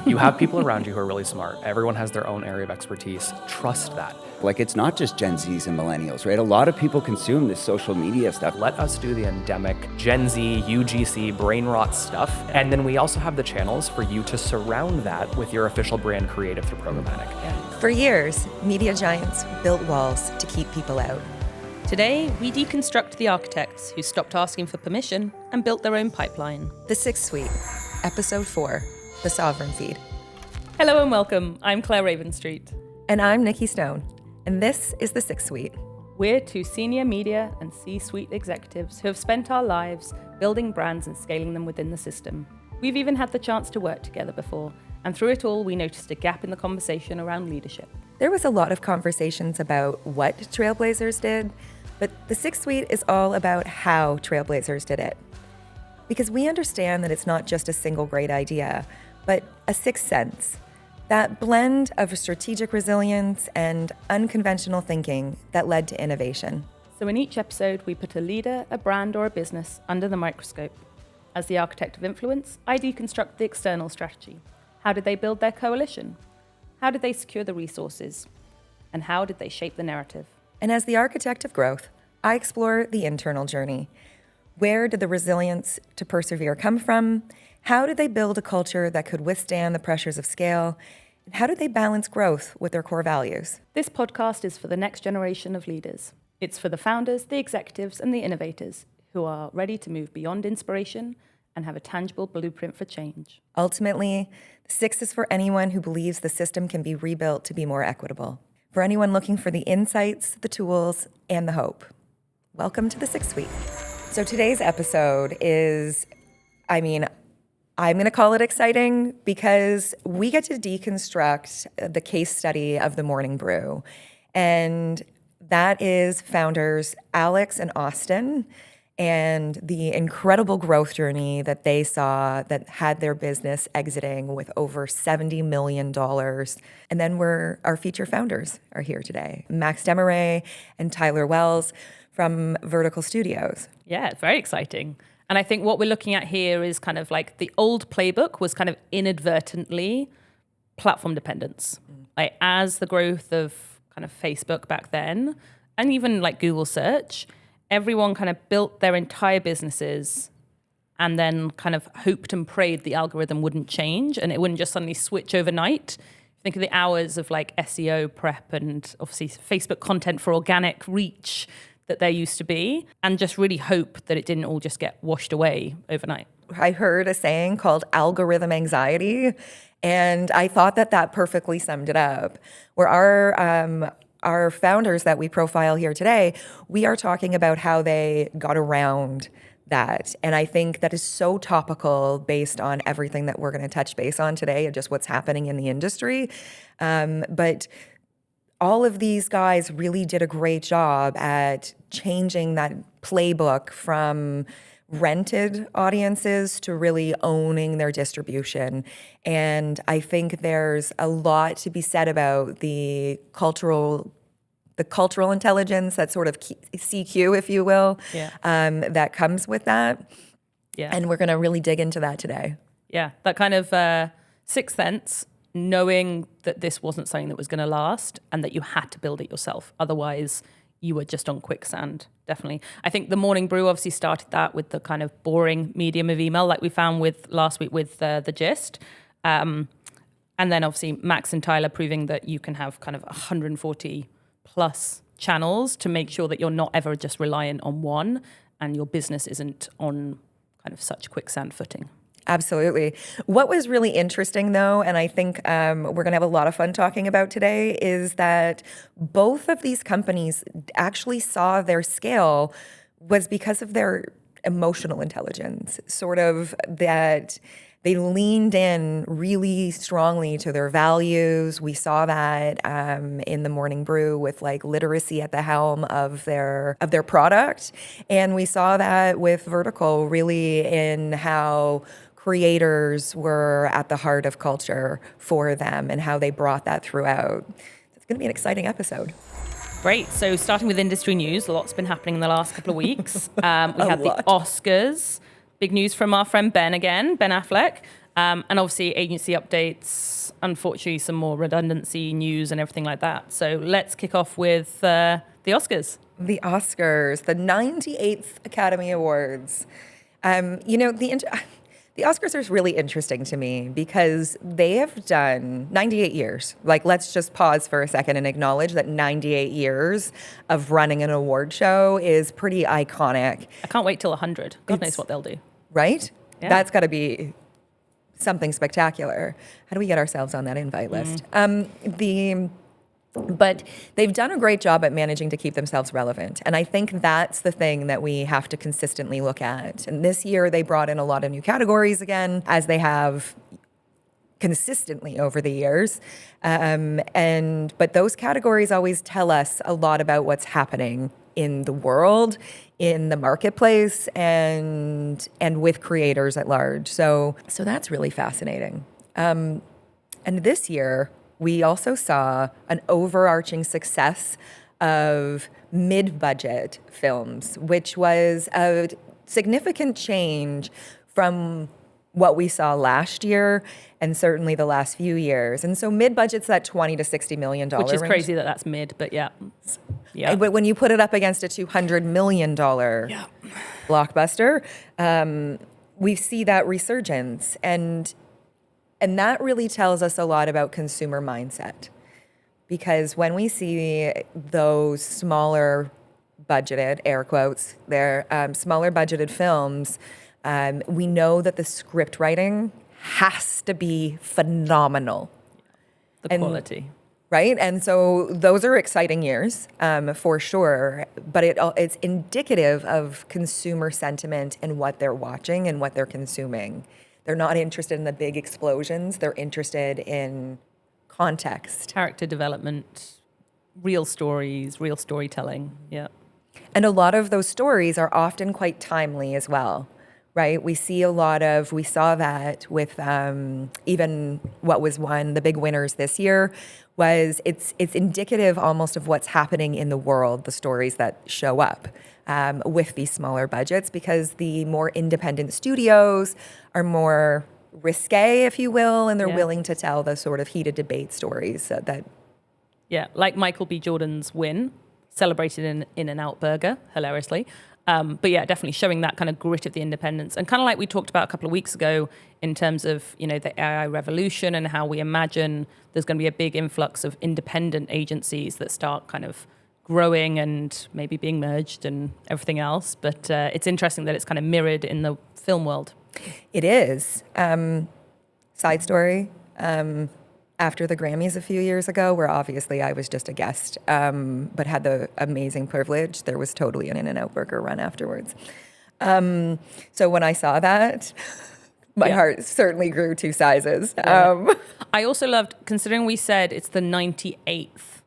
You have people around you who are really smart. Everyone has their own area of expertise. Trust that. Like, it's not just Gen Zs and millennials, right? A lot of people consume this social media stuff. Let us do the endemic Gen Z, UGC, brain rot stuff. And then we also have the channels for you to surround that with your official brand creative through programmatic. For years, media giants built walls to keep people out. Today, we deconstruct the architects who stopped asking for permission and built their own pipeline. The Sixth Suite, Episode 4, The Sovereign Feed. Hello and welcome. I'm Clare Ravenstreet. And I'm Nikki Stone. And this is The Sixth Suite. We're two senior media and C-suite executives who have spent our lives building brands and scaling them within the system. We've even had the chance to work together before, and through it all, we noticed a gap in the conversation around leadership. There was a lot of conversations about what Trailblazers did, but The Sixth Suite is all about how Trailblazers did it. Because we understand that it's not just a single great idea, but a sixth sense. That blend of strategic resilience and unconventional thinking that led to innovation. So in each episode, we put a leader, a brand, or a business under the microscope. As the architect of influence, I deconstruct the external strategy. How did they build their coalition? How did they secure the resources? And how did they shape the narrative? And as the architect of growth, I explore the internal journey. Where did the resilience to persevere come from? How did they build a culture that could withstand the pressures of scale? And how did they balance growth with their core values? This podcast is for the next generation of leaders. It's for the founders, the executives, and the innovators who are ready to move beyond inspiration and have a tangible blueprint for change. Ultimately, the sixth is for anyone who believes the system can be rebuilt to be more equitable. For anyone looking for the insights, the tools, and the hope. Welcome to the Sixth Suite. So today's episode is, I'm going to call it exciting because we get to deconstruct the case study of the Morning Brew. And that is founders Alex and Austin and the incredible growth journey that they saw that had their business exiting with over $70 million. And then our feature founders are here today, Max Desmarais and Tyler Wells from Vertiqal Studios. Yeah, it's very exciting. And I think what we're looking at here is kind of like the old playbook was kind of inadvertently platform dependence. Like as the growth of kind of Facebook back then, and even like Google search, everyone kind of built their entire businesses and then kind of hoped and prayed the algorithm wouldn't change and it wouldn't just suddenly switch overnight. Think of the hours of like SEO prep and obviously Facebook content for organic reach that there used to be, and just really hope that it didn't all just get washed away overnight. I heard a saying called algorithm anxiety, and I thought that perfectly summed it up. Where our founders that we profile here today, we are talking about how they got around that. And I think that is so topical based on everything that we're going to touch base on today and just what's happening in the industry. But all of these guys really did a great job at changing that playbook from rented audiences to really owning their distribution. And I think there's a lot to be said about the cultural intelligence, that sort of CQ, if you will, that comes with that. Yeah. And we're going to really dig into that today. Yeah, that kind of sixth sense, knowing that this wasn't something that was going to last and that you had to build it yourself. Otherwise, you were just on quicksand, definitely. I think the Morning Brew obviously started that with the kind of boring medium of email like we found with last week with The Gist. And then obviously Max and Tyler proving that you can have kind of 140 plus channels to make sure that you're not ever just reliant on one and your business isn't on kind of such quicksand footing. Absolutely. What was really interesting, though, and I think we're going to have a lot of fun talking about today, is that both of these companies actually saw their scale was because of their emotional intelligence, sort of that they leaned in really strongly to their values. We saw that in the Morning Brew with like literacy at the helm of their product. And we saw that with Vertiqal really in how creators were at the heart of culture for them and how they brought that throughout. It's going to be an exciting episode. Great. So starting with industry news, a lot's been happening in the last couple of weeks. We had the Oscars. Big news from our friend Ben again, Ben Affleck. And obviously agency updates, unfortunately some more redundancy news and everything like that. So let's kick off with the Oscars. The Oscars, the 98th Academy Awards. The Oscars are really interesting to me because they have done 98 years. Like, let's just pause for a second and acknowledge that 98 years of running an award show is pretty iconic. I can't wait till 100. God knows what they'll do. Right? Yeah. That's got to be something spectacular. How do we get ourselves on that invite list? But they've done a great job at managing to keep themselves relevant. And I think that's the thing that we have to consistently look at. And this year they brought in a lot of new categories again, as they have consistently over the years. But those categories always tell us a lot about what's happening in the world, in the marketplace, and with creators at large. So that's really fascinating. And this year, we also saw an overarching success of mid-budget films, which was a significant change from what we saw last year and certainly the last few years. And so mid-budget's that $20 to $60 million Which is range. crazy that that's mid, but yeah. But when you put it up against a $200 million blockbuster, we see that resurgence. And that really tells us a lot about consumer mindset. Because when we see those smaller budgeted, air quotes, they're smaller budgeted films, we know that the script writing has to be phenomenal. The quality. Right? And so those are exciting years for sure, but it's indicative of consumer sentiment and what they're watching and what they're consuming. They're not interested in the big explosions. They're interested in context. Character development, real stories, real storytelling. Yeah. And a lot of those stories are often quite timely as well, right? We saw that with even what was the big winners this year was it's indicative almost of what's happening in the world, the stories that show up. With these smaller budgets, because the more independent studios are more risque, if you will, and they're willing to tell the sort of heated debate stories that. Yeah, like Michael B. Jordan's win, celebrated in In-N-Out Burger, hilariously. But yeah, definitely showing that kind of grit of the independence. And kind of like we talked about a couple of weeks ago in terms of, the AI revolution and how we imagine there's going to be a big influx of independent agencies that start kind of growing and maybe being merged and everything else. But it's interesting that it's kind of mirrored in the film world. It is. Side story, after the Grammys a few years ago, where obviously I was just a guest, but had the amazing privilege, there was totally an In-N-Out Burger run afterwards. So when I saw that, my heart certainly grew 2 sizes. I also loved, considering we said it's the 98th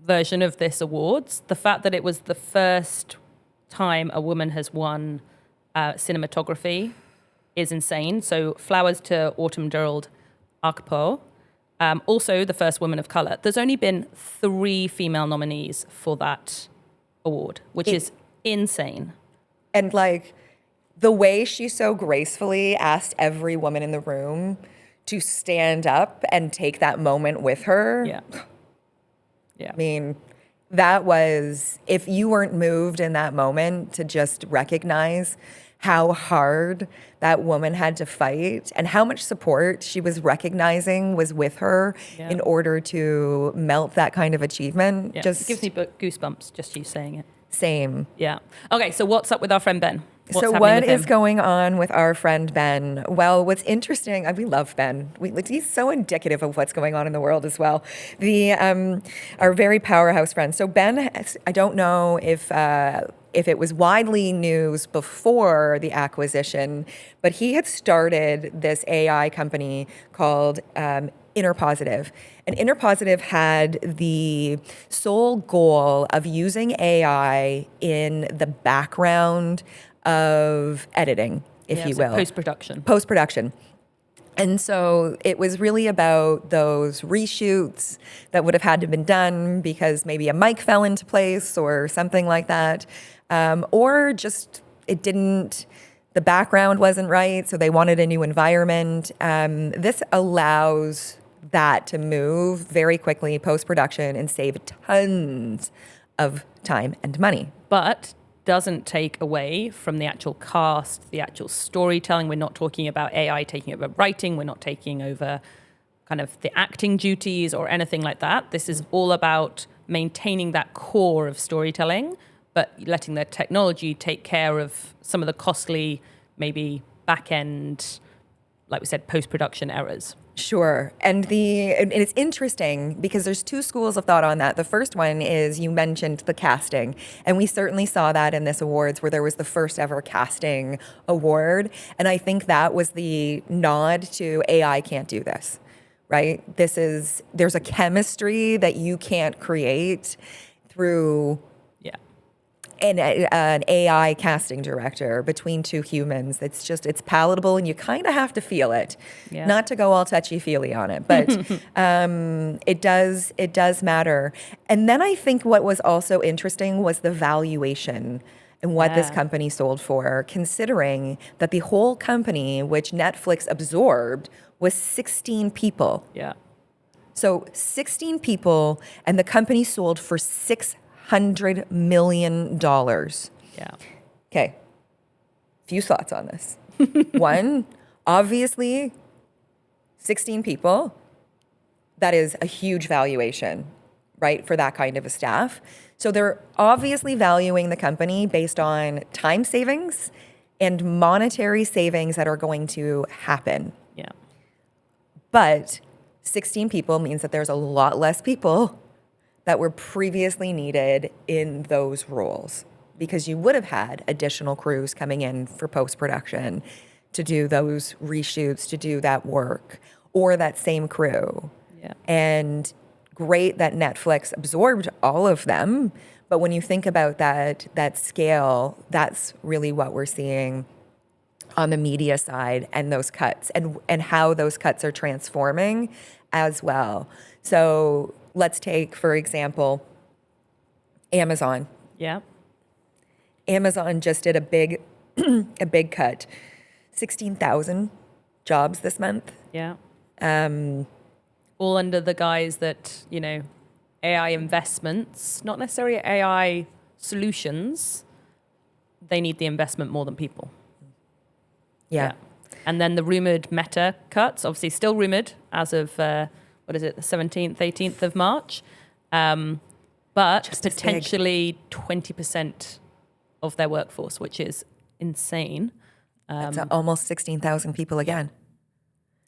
version of this awards, the fact that it was the first time a woman has won cinematography is insane. So flowers to Autumn Gerald Akpo, also the first woman of color. There's only been 3 female nominees for that award, which is insane. And like the way she so gracefully asked every woman in the room to stand up and take that moment with her. Yeah. Yeah. I mean, that was, if you weren't moved in that moment to just recognize how hard that woman had to fight and how much support she was recognizing was with her in order to melt that kind of achievement. Yeah. Just it gives me goosebumps just you saying it. Same. Yeah. Okay, so what's up with our friend Ben? So what is going on with our friend Ben? Well, what's interesting, we love Ben. He's so indicative of what's going on in the world as well. Our very powerhouse friend. So Ben, I don't know if it was widely news before the acquisition, but he had started this AI company called Interpositive. And Interpositive had the sole goal of using AI in the background of editing, if you will. Post-production. And so it was really about those reshoots that would have had to have been done because maybe a mic fell into place or something like that. Or just it didn't, The background wasn't right, so they wanted a new environment. This allows that to move very quickly post-production and save tons of time and money. But doesn't take away from the actual cast, the actual storytelling. We're not talking about AI taking over writing. We're not taking over kind of the acting duties or anything like that. This is all about maintaining that core of storytelling, but letting the technology take care of some of the costly, maybe back-end, like we said, post-production errors. Sure. And it's interesting because there's two schools of thought on that. The first one is you mentioned the casting, and we certainly saw that in this awards where there was the first ever casting award. And I think that was the nod to AI can't do this, right? There's a chemistry that you can't create through an AI casting director between two humans. It's palatable and you kind of have to feel it. Yeah. Not to go all touchy-feely on it, but it does matter. And then I think what was also interesting was the valuation and what this company sold for, considering that the whole company, which Netflix absorbed, was 16 people. Yeah. So 16 people, and the company sold for $600 million. Yeah. Okay. Few thoughts on this. One, obviously, 16 people, that is a huge valuation, right, for that kind of a staff. So they're obviously valuing the company based on time savings and monetary savings that are going to happen. Yeah. But 16 people means that there's a lot less people that were previously needed in those roles, because you would have had additional crews coming in for post-production to do those reshoots, to do that work, or that same crew. Yeah. And great that Netflix absorbed all of them, but when you think about that scale, that's really what we're seeing on the media side, and those cuts and how those cuts are transforming as well. So let's take, for example, Amazon. Yeah. Amazon just did a big cut, 16,000 jobs this month. Yeah. All under the guise that, AI investments, not necessarily AI solutions, they need the investment more than people. Yeah. And then the rumored Meta cuts, obviously still rumored as of, the 17th, 18th of March. But Just potentially 20% of their workforce, which is insane. That's almost 16,000 people again.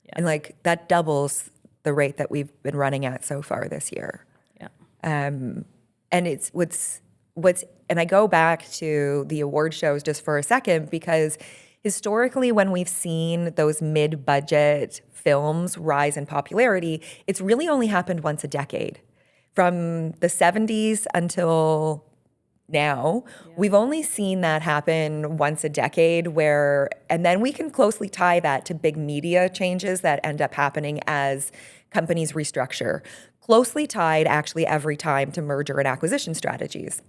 Yeah. And that doubles the rate that we've been running at so far this year. Yeah. And it's what's and I go back to the award shows just for a second, because historically when we've seen those mid-budget films rise in popularity, it's really only happened once a decade. From the 70s until now, we've only seen that happen once a decade, and then we can closely tie that to big media changes that end up happening as companies restructure. Closely tied actually every time to merger and acquisition strategies,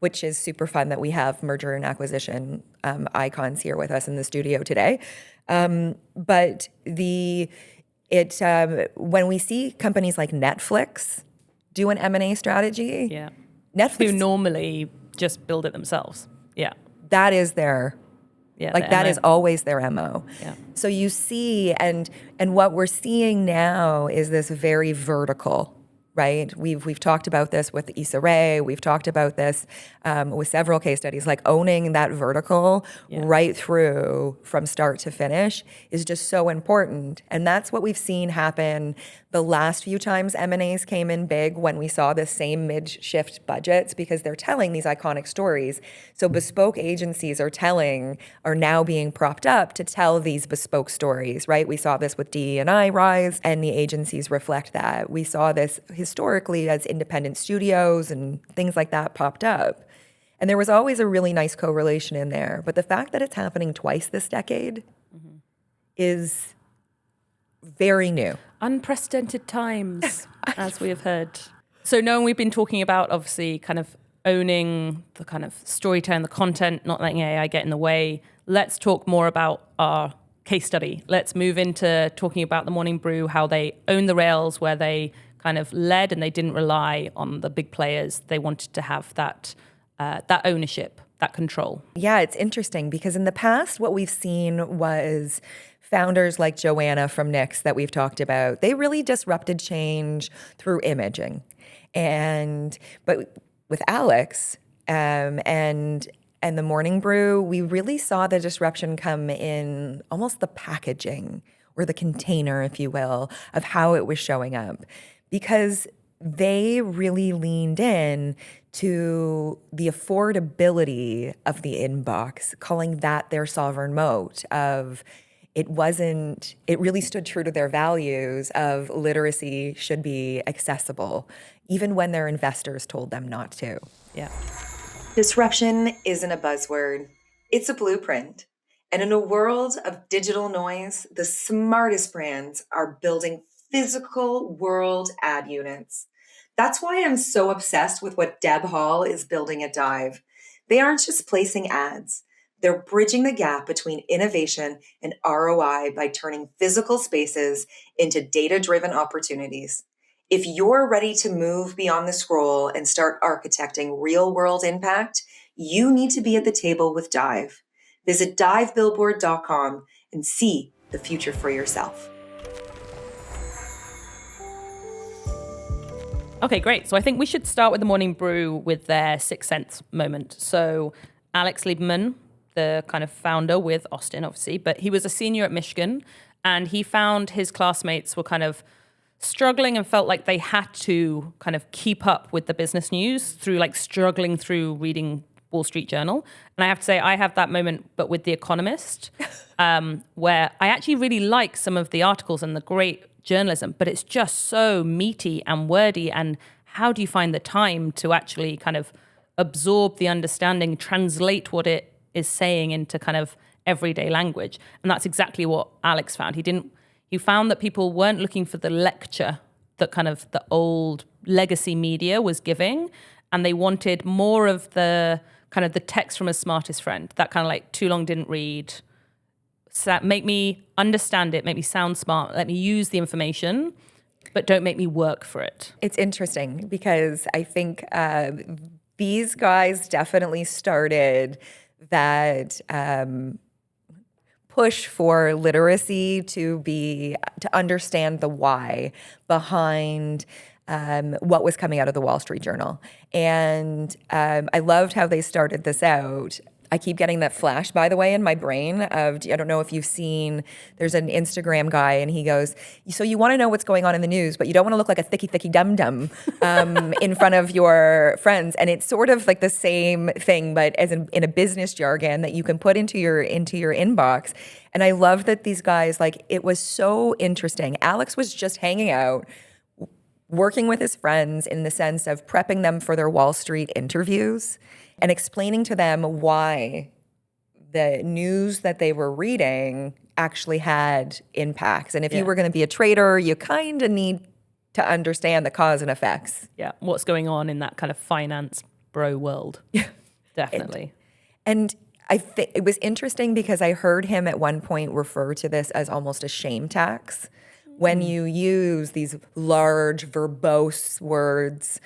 which is super fun that we have merger and acquisition icons here with us in the studio today. But when we see companies like Netflix do an M&A strategy, Netflix, who normally just build it themselves. Yeah. That is their, that is always their MO. Yeah. So you see, and what we're seeing now is this very vertical, right? We've talked about this with Issa Rae. We've talked about this with several case studies, owning that vertical right through from start to finish is just so important. And that's what we've seen happen the last few times M&As came in big, when we saw the same mid-shift budgets, because they're telling these iconic stories. So bespoke agencies are now being propped up to tell these bespoke stories, right? We saw this with DE&I rise, and the agencies reflect that. We saw this historically as independent studios and things like that popped up. And there was always a really nice correlation in there. But the fact that it's happening twice this decade is very new. Unprecedented times, as we have heard. So knowing we've been talking about, obviously, kind of owning the kind of storytelling, the content, not letting AI get in the way, let's talk more about our case study. Let's move into talking about the Morning Brew, how they own the rails, where they kind of led and they didn't rely on the big players. They wanted to have that ownership, that control. Yeah, it's interesting because in the past, what we've seen was founders like Joanna from Nix that we've talked about. They really disrupted change through imaging, but with Alex and the Morning Brew, we really saw the disruption come in almost the packaging or the container, if you will, of how it was showing up, because they really leaned in to the affordability of the inbox, calling that their sovereign moat of it really stood true to their values of literacy should be accessible, even when their investors told them not to. Yeah. Disruption isn't a buzzword, it's a blueprint. And in a world of digital noise, the smartest brands are building physical world ad units. That's why I'm so obsessed with what Deb Hall is building at Dive. They aren't just placing ads. They're bridging the gap between innovation and ROI by turning physical spaces into data-driven opportunities. If you're ready to move beyond the scroll and start architecting real-world impact, you need to be at the table with Dive. Visit divebillboard.com and see the future for yourself. Okay, great. So I think we should start with the Morning Brew with their Sixth Sense moment. So Alex Lieberman, the kind of founder with Austin, obviously, but he was a senior at Michigan, and he found his classmates were kind of struggling and felt like they had to kind of keep up with the business news through like struggling through reading Wall Street Journal. And I have to say, I have that moment, but with The Economist, where I actually really like some of the articles and the great journalism, but it's just so meaty and wordy. And how do you find the time to actually kind of absorb the understanding, translate what it is saying into kind of everyday language? And that's exactly what Alex found. He found that people weren't looking for the lecture that kind of the old legacy media was giving, and they wanted more of the kind of the text from a smartest friend, that kind of like too long didn't read, make me understand it, make me sound smart, let me use the information, but don't make me work for it. It's interesting because I think these guys definitely started that push for literacy to understand the why behind what was coming out of the Wall Street Journal. And I loved how they started this out. I keep getting that flash, by the way, in my brain of, I don't know if you've seen, there's an Instagram guy and he goes, so you want to know what's going on in the news, but you don't want to look like a thicky dum-dum in front of your friends. And it's sort of like the same thing, but as in a business jargon that you can put into your inbox. And I love that these guys, like, it was so interesting. Alex was just hanging out, working with his friends in the sense of prepping them for their Wall Street interviews and explaining to them why the news that they were reading actually had impacts. And if you were going to be a trader, you kind of need to understand the cause and effects. Yeah, what's going on in that kind of finance bro world. Yeah, definitely. And I think it was interesting because I heard him at one point refer to this as almost a shame tax. When you use these large, verbose words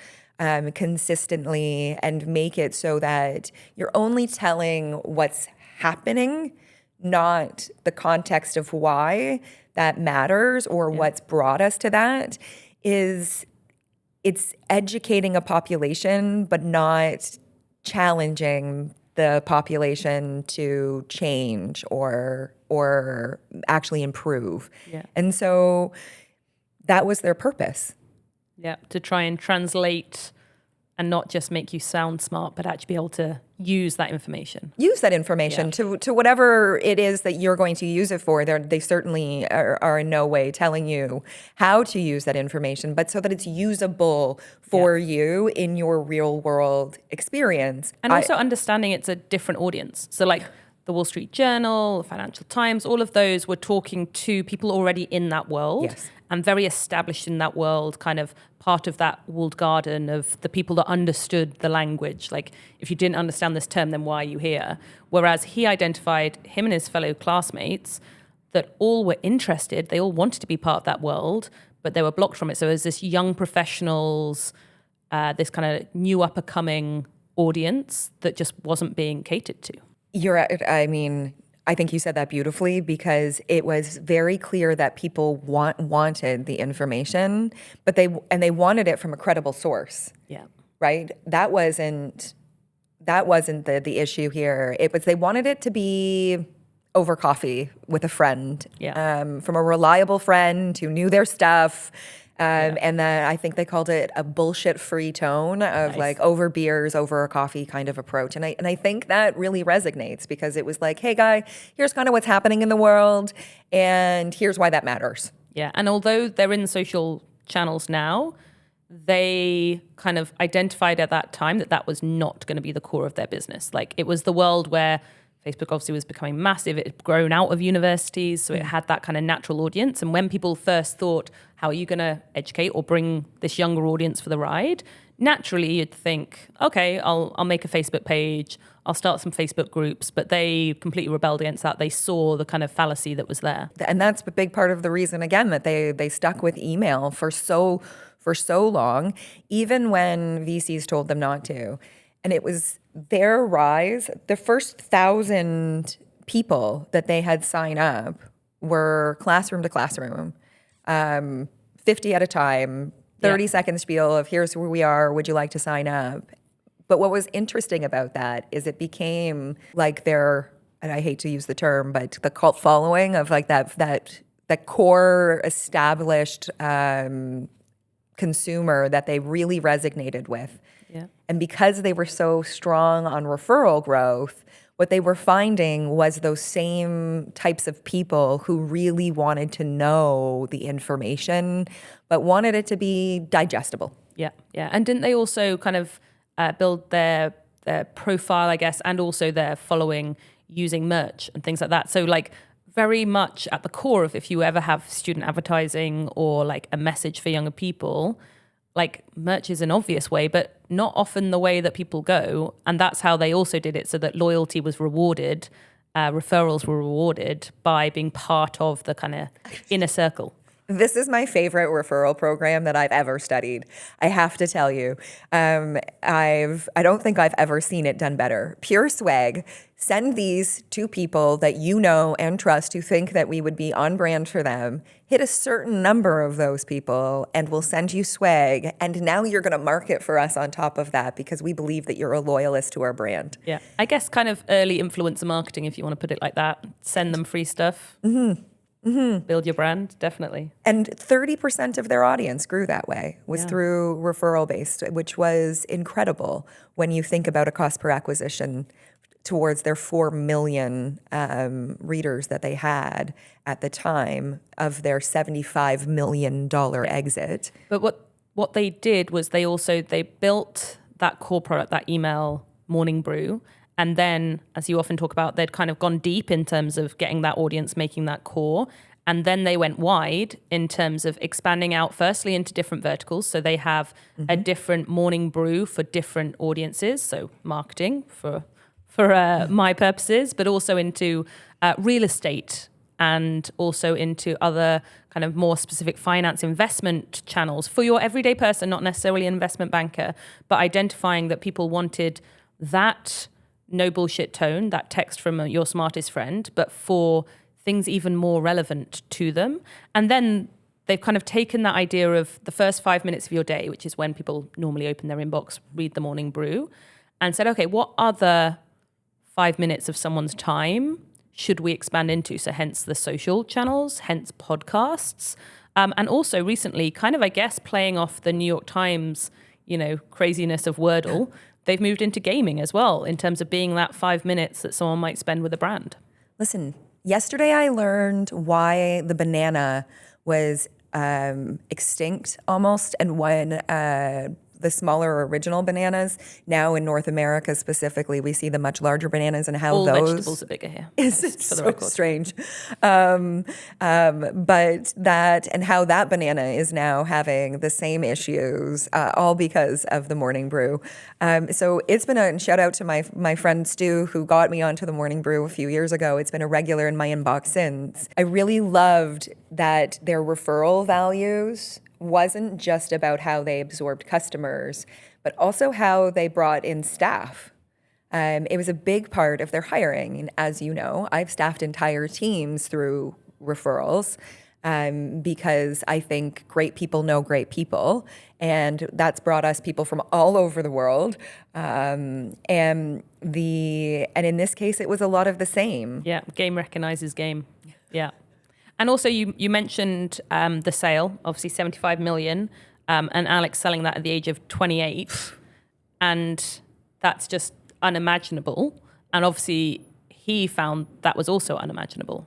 consistently and make it so that you're only telling what's happening, not the context of why that matters or what's brought us to that, it's educating a population, but not challenging the population to change or actually improve. Yeah. And so that was their purpose. Yeah, to try and translate and not just make you sound smart, but actually be able to use that information. Use that information to whatever it is that you're going to use it for. They certainly are in no way telling you how to use that information, but so that it's usable for you in your real world experience. And also understanding it's a different audience. So like the Wall Street Journal, the Financial Times, all of those were talking to people already in that world. Yes. And very established in that world, kind of part of that walled garden of the people that understood the language. Like, if you didn't understand this term, then why are you here? Whereas he identified, him and his fellow classmates, that all were interested, they all wanted to be part of that world, but they were blocked from it. So as this young professionals, this kind of new up-and-coming audience that just wasn't being catered to. I think you said that beautifully, because it was very clear that people wanted the information, but they wanted it from a credible source. Yeah. Right? That wasn't the issue here. It was, they wanted it to be over coffee with a friend, from a reliable friend who knew their stuff. And then I think they called it a bullshit-free tone of like over beers, over a coffee kind of approach. And I think that really resonates, because it was like, hey, guy, here's kind of what's happening in the world, and here's why that matters. Yeah, and although they're in social channels now, they kind of identified at that time that was not going to be the core of their business. Like, it was the world where Facebook obviously was becoming massive. It had grown out of universities, so it had that kind of natural audience. And when people first thought, how are you going to educate or bring this younger audience for the ride? Naturally, you'd think, okay, I'll make a Facebook page, I'll start some Facebook groups. But they completely rebelled against that. They saw the kind of fallacy that was there. And that's a big part of the reason, again, that they stuck with email for so long, even when VCs told them not to. And it was their rise. The first 1,000 people that they had sign up were classroom to classroom, 50 at a time, 30-second spiel of here's where we are, would you like to sign up? But what was interesting about that is it became like their, and I hate to use the term, but the cult following of like that core established consumer that they really resonated with. Yeah. And because they were so strong on referral growth, what they were finding was those same types of people who really wanted to know the information, but wanted it to be digestible. Yeah, yeah. And didn't they also kind of build their profile, I guess, and also their following using merch and things like that? So like very much at the core of, if you ever have student advertising or like a message for younger people, like merch is an obvious way, but not often the way that people go. And that's how they also did it, so that loyalty was rewarded, referrals were rewarded by being part of the kind of inner circle. This is my favorite referral program that I've ever studied. I have to tell you, I don't think I've ever seen it done better. Pure swag. Send these to people that you know and trust who think that we would be on brand for them. Hit a certain number of those people and we'll send you swag. And now you're going to market for us on top of that because we believe that you're a loyalist to our brand. Yeah, I guess kind of early influencer marketing, if you want to put it like that. Send them free stuff. Mm-hmm. Mm-hmm. Build your brand, definitely. And 30% of their audience grew that way, was through referral based, which was incredible when you think about a cost per acquisition towards their 4 million readers that they had at the time of their $75 million exit. But what they did was they built that core product, that email morning brew. And then, as you often talk about, they'd kind of gone deep in terms of getting that audience, making that core. And then they went wide in terms of expanding out, firstly, into different verticals. So they have a different morning brew for different audiences. So marketing for my purposes, but also into real estate and also into other kind of more specific finance investment channels for your everyday person, not necessarily an investment banker, but identifying that people wanted that no bullshit tone, that text from your smartest friend, but for things even more relevant to them. And then they've kind of taken that idea of the first 5 minutes of your day, which is when people normally open their inbox, read the morning brew, and said, okay, what other 5 minutes of someone's time should we expand into? So hence the social channels, hence podcasts. And also recently, kind of, I guess, playing off the New York Times, craziness of Wordle, they've moved into gaming as well in terms of being that 5 minutes that someone might spend with a brand. Listen, yesterday I learned why the banana was extinct almost, and when the smaller original bananas. Now in North America specifically, we see the much larger bananas and how All those vegetables are bigger here. is just for the so record. strange. But that and how that banana is now having the same issues, all because of the morning brew. So it's been a shout out to my friend Stu, who got me onto the morning brew a few years ago. It's been a regular in my inbox since. I really loved that their referral values wasn't just about how they absorbed customers, but also how they brought in staff. It was a big part of their hiring. And as you know, I've staffed entire teams through referrals because I think great people know great people. And that's brought us people from all over the world. And in this case, it was a lot of the same. Yeah, game recognizes game. Yeah. And also you mentioned the sale, obviously 75 million, and Alex selling that at the age of 28. And that's just unimaginable. And obviously he found that was also unimaginable.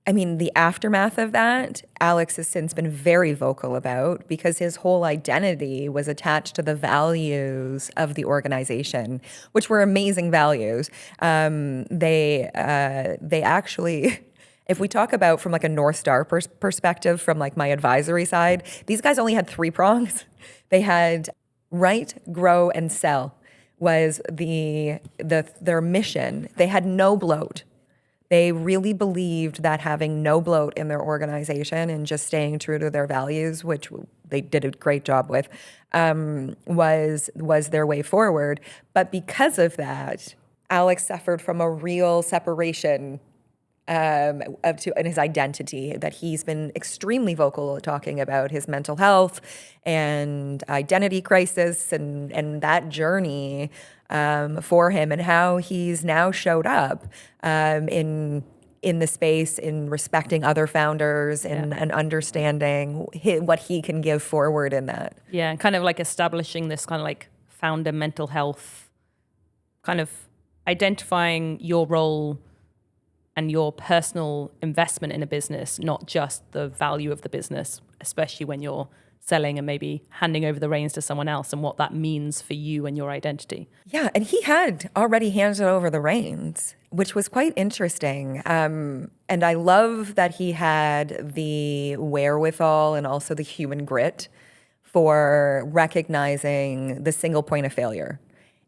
I mean, the aftermath of that, Alex has since been very vocal about because his whole identity was attached to the values of the organization, which were amazing values. They actually, if we talk about from like a North Star perspective, from like my advisory side, these guys only had 3 prongs. They had write, grow, and sell was their mission. They had no bloat. They really believed that having no bloat in their organization and just staying true to their values, which they did a great job with, was their way forward. But because of that, Alex suffered from a real separation in his identity, that he's been extremely vocal talking about his mental health and identity crisis and that journey for him, and how he's now showed up in the space, in respecting other founders and understanding what he can give forward in that. Yeah, and kind of like establishing this kind of like founder mental health, kind of identifying your role and your personal investment in a business, not just the value of the business, especially when you're selling and maybe handing over the reins to someone else, and what that means for you and your identity. Yeah, and he had already handed over the reins, which was quite interesting. And I love that he had the wherewithal and also the human grit for recognizing the single point of failure,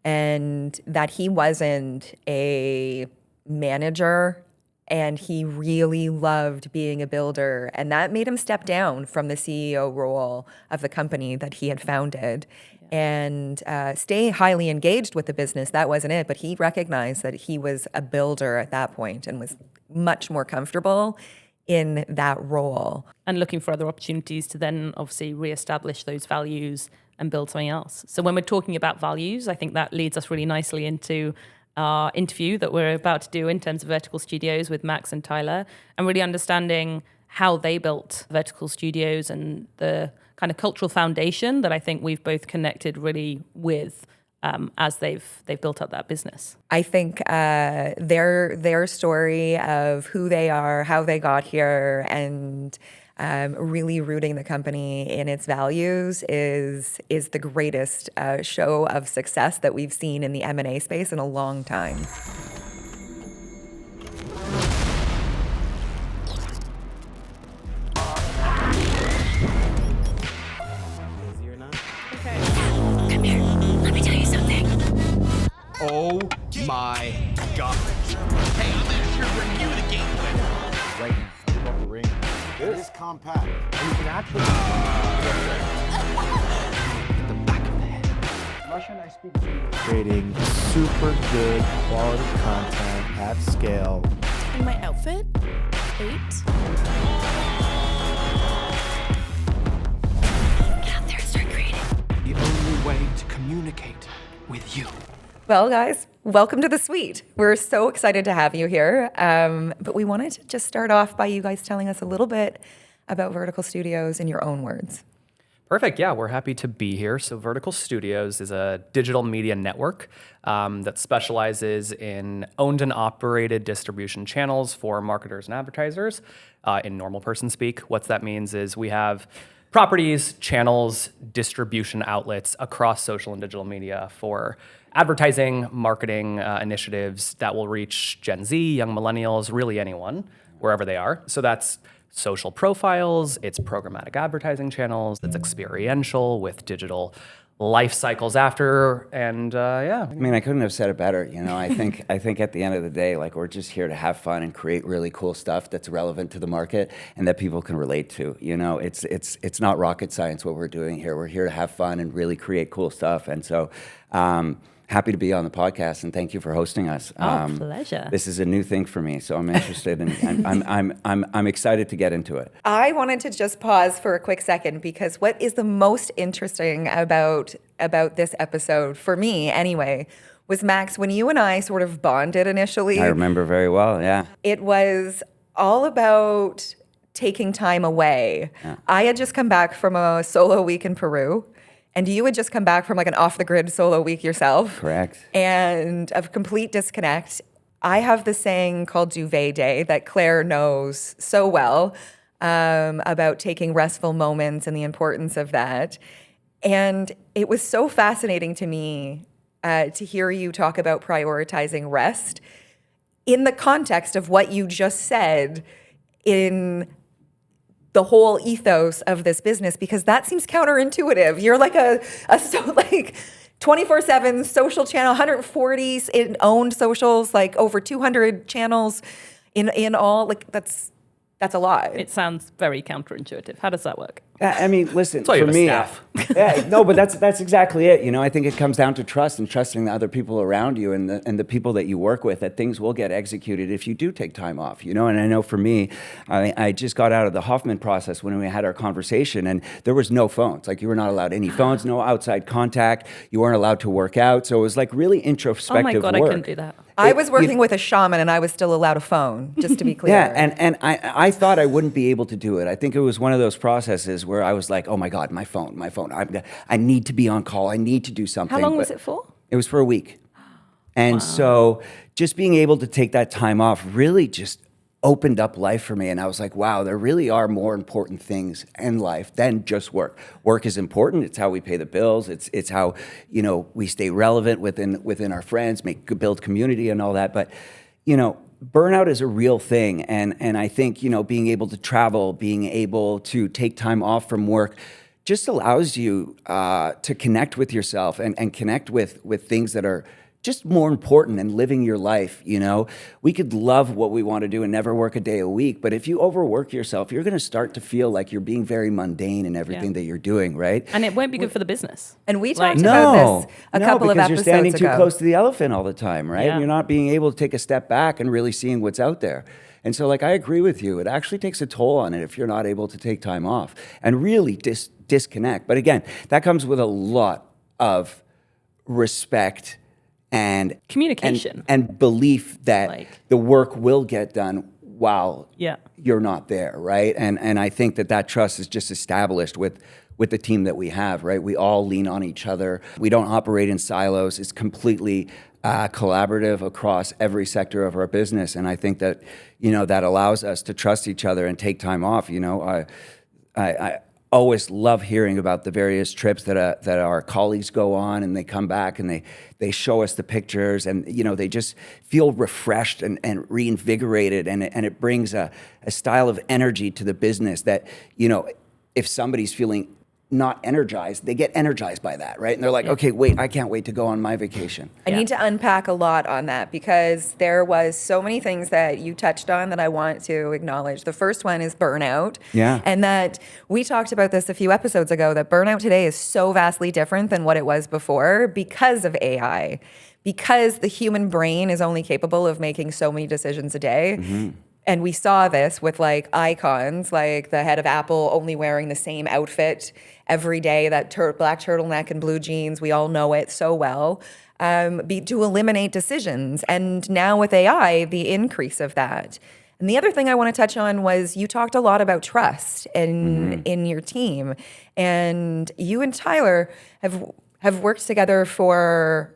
and that he wasn't a manager, and he really loved being a builder. And that made him step down from the CEO role of the company that he had founded and stay highly engaged with the business. That wasn't it, but he recognized that he was a builder at that point and was much more comfortable in that role. And looking for other opportunities to then obviously reestablish those values and build something else. So when we're talking about values, I think that leads us really nicely into our interview that we're about to do in terms of Vertiqal Studios with Max and Tyler, and really understanding how they built Vertiqal Studios and the kind of cultural foundation that I think we've both connected really with as they've built up that business. I think their story of who they are, how they got here, and really rooting the company in its values is the greatest show of success that we've seen in the M&A space in a long time. Come here. Let me tell you something. Oh my god. Hey, I'm gonna sure bring you the game winner. Right now, I'm about the ring. It is compact. You can actually The back of the head. Russia and I speak creating super good quality content at scale. And my outfit? 8? Get out there and start creating. The only way to communicate with you. Well, guys, welcome to the suite. We're so excited to have you here. But we wanted to just start off by you guys telling us a little bit about Vertiqal Studios in your own words. Perfect. Yeah, we're happy to be here. So Vertiqal Studios is a digital media network that specializes in owned and operated distribution channels for marketers and advertisers in normal person speak. What that means is we have properties, channels, distribution outlets across social and digital media for advertising, marketing initiatives that will reach Gen Z, young millennials, really anyone, wherever they are. So that's social profiles, it's programmatic advertising channels, it's experiential with digital life cycles after, and yeah. I mean, I couldn't have said it better. You know, I think at the end of the day, like, we're just here to have fun and create really cool stuff that's relevant to the market and that people can relate to. You know, it's not rocket science what we're doing here. We're here to have fun and really create cool stuff. And so, happy to be on the podcast, and thank you for hosting us. Pleasure. This is a new thing for me, so I'm interested, and I'm excited to get into it. I wanted to just pause for a quick second because what is the most interesting about this episode, for me anyway, was Max, when you and I sort of bonded initially. I remember very well, yeah. It was all about taking time away. Yeah. I had just come back from a solo week in Peru. And you had just come back from like an off-the-grid solo week yourself. Correct. And a complete disconnect. I have this saying called Duvet Day that Claire knows so well about taking restful moments and the importance of that. And it was so fascinating to me to hear you talk about prioritizing rest in the context of what you just said in the whole ethos of this business, because that seems counterintuitive. You're like a 24/7 social channel, 140 in owned socials, like over 200 channels in all. Like that's a lot. It sounds very counterintuitive. How does that work? I mean, listen, why you for have a me, staff. yeah, no, but that's exactly it. You know, I think it comes down to trust and trusting the other people around you and the people that you work with, that things will get executed if you do take time off. You know, and I know for me, I just got out of the Hoffman process when we had our conversation, and there was no phones. Like, you were not allowed any phones, no outside contact. You weren't allowed to work out. So it was like really introspective Oh my God, work. I couldn't do that. I was working with a shaman, and I was still allowed a phone, just to be clear. Yeah, and I thought I wouldn't be able to do it. I think it was one of those processes where I was like, oh my God, my phone. I need to be on call. I need to do something. How long was But it for? It was for a week. And so just being able to take that time off really just opened up life for me. And I was like, wow, there really are more important things in life than just work. Work is important. It's how we pay the bills. It's how, you know, we stay relevant within our friends, build community and all that. But, you know, burnout is a real thing. And I think, you know, being able to travel, being able to take time off from work just allows you to connect with yourself and connect with things that are just more important than living your life. You know, we could love what we want to do and never work a day a week, but if you overwork yourself, you're going to start to feel like you're being very mundane in everything that you're doing, right? And it won't be good for the business. And we talked about this a couple of because episodes you're standing ago. too close to the elephant all the time, right? Yeah. You're not being able to take a step back and really seeing what's out there. And so, like, I agree with you. It actually takes a toll on it if you're not able to take time off and really disconnect. But again, that comes with a lot of respect and Communication. and belief that Like- the work will get done while Yeah. you're not there, right? And I think that trust is just established with the team that we have, right? We all lean on each other. We don't operate in silos. It's completely collaborative across every sector of our business. And I think that, you know, that allows us to trust each other and take time off. You know, I always love hearing about the various trips that our colleagues go on, and they come back and they show us the pictures, and, you know, they just feel refreshed and reinvigorated, and it brings a style of energy to the business that, you know, if somebody's feeling not energized, they get energized by that, right? And they're like, okay, wait, I can't wait to go on my vacation. I need to unpack a lot on that because there was so many things that you touched on that I want to acknowledge. The first one is burnout. Yeah. And that we talked about this a few episodes ago, that burnout today is so vastly different than what it was before because of AI, because the human brain is only capable of making so many decisions a day. Mm-hmm. And we saw this with like icons, like the head of Apple only wearing the same outfit every day, that black turtleneck and blue jeans. We all know it so well, to eliminate decisions. And now with AI, the increase of that. And the other thing I want to touch on was you talked a lot about trust in your team. And you and Tyler have worked together for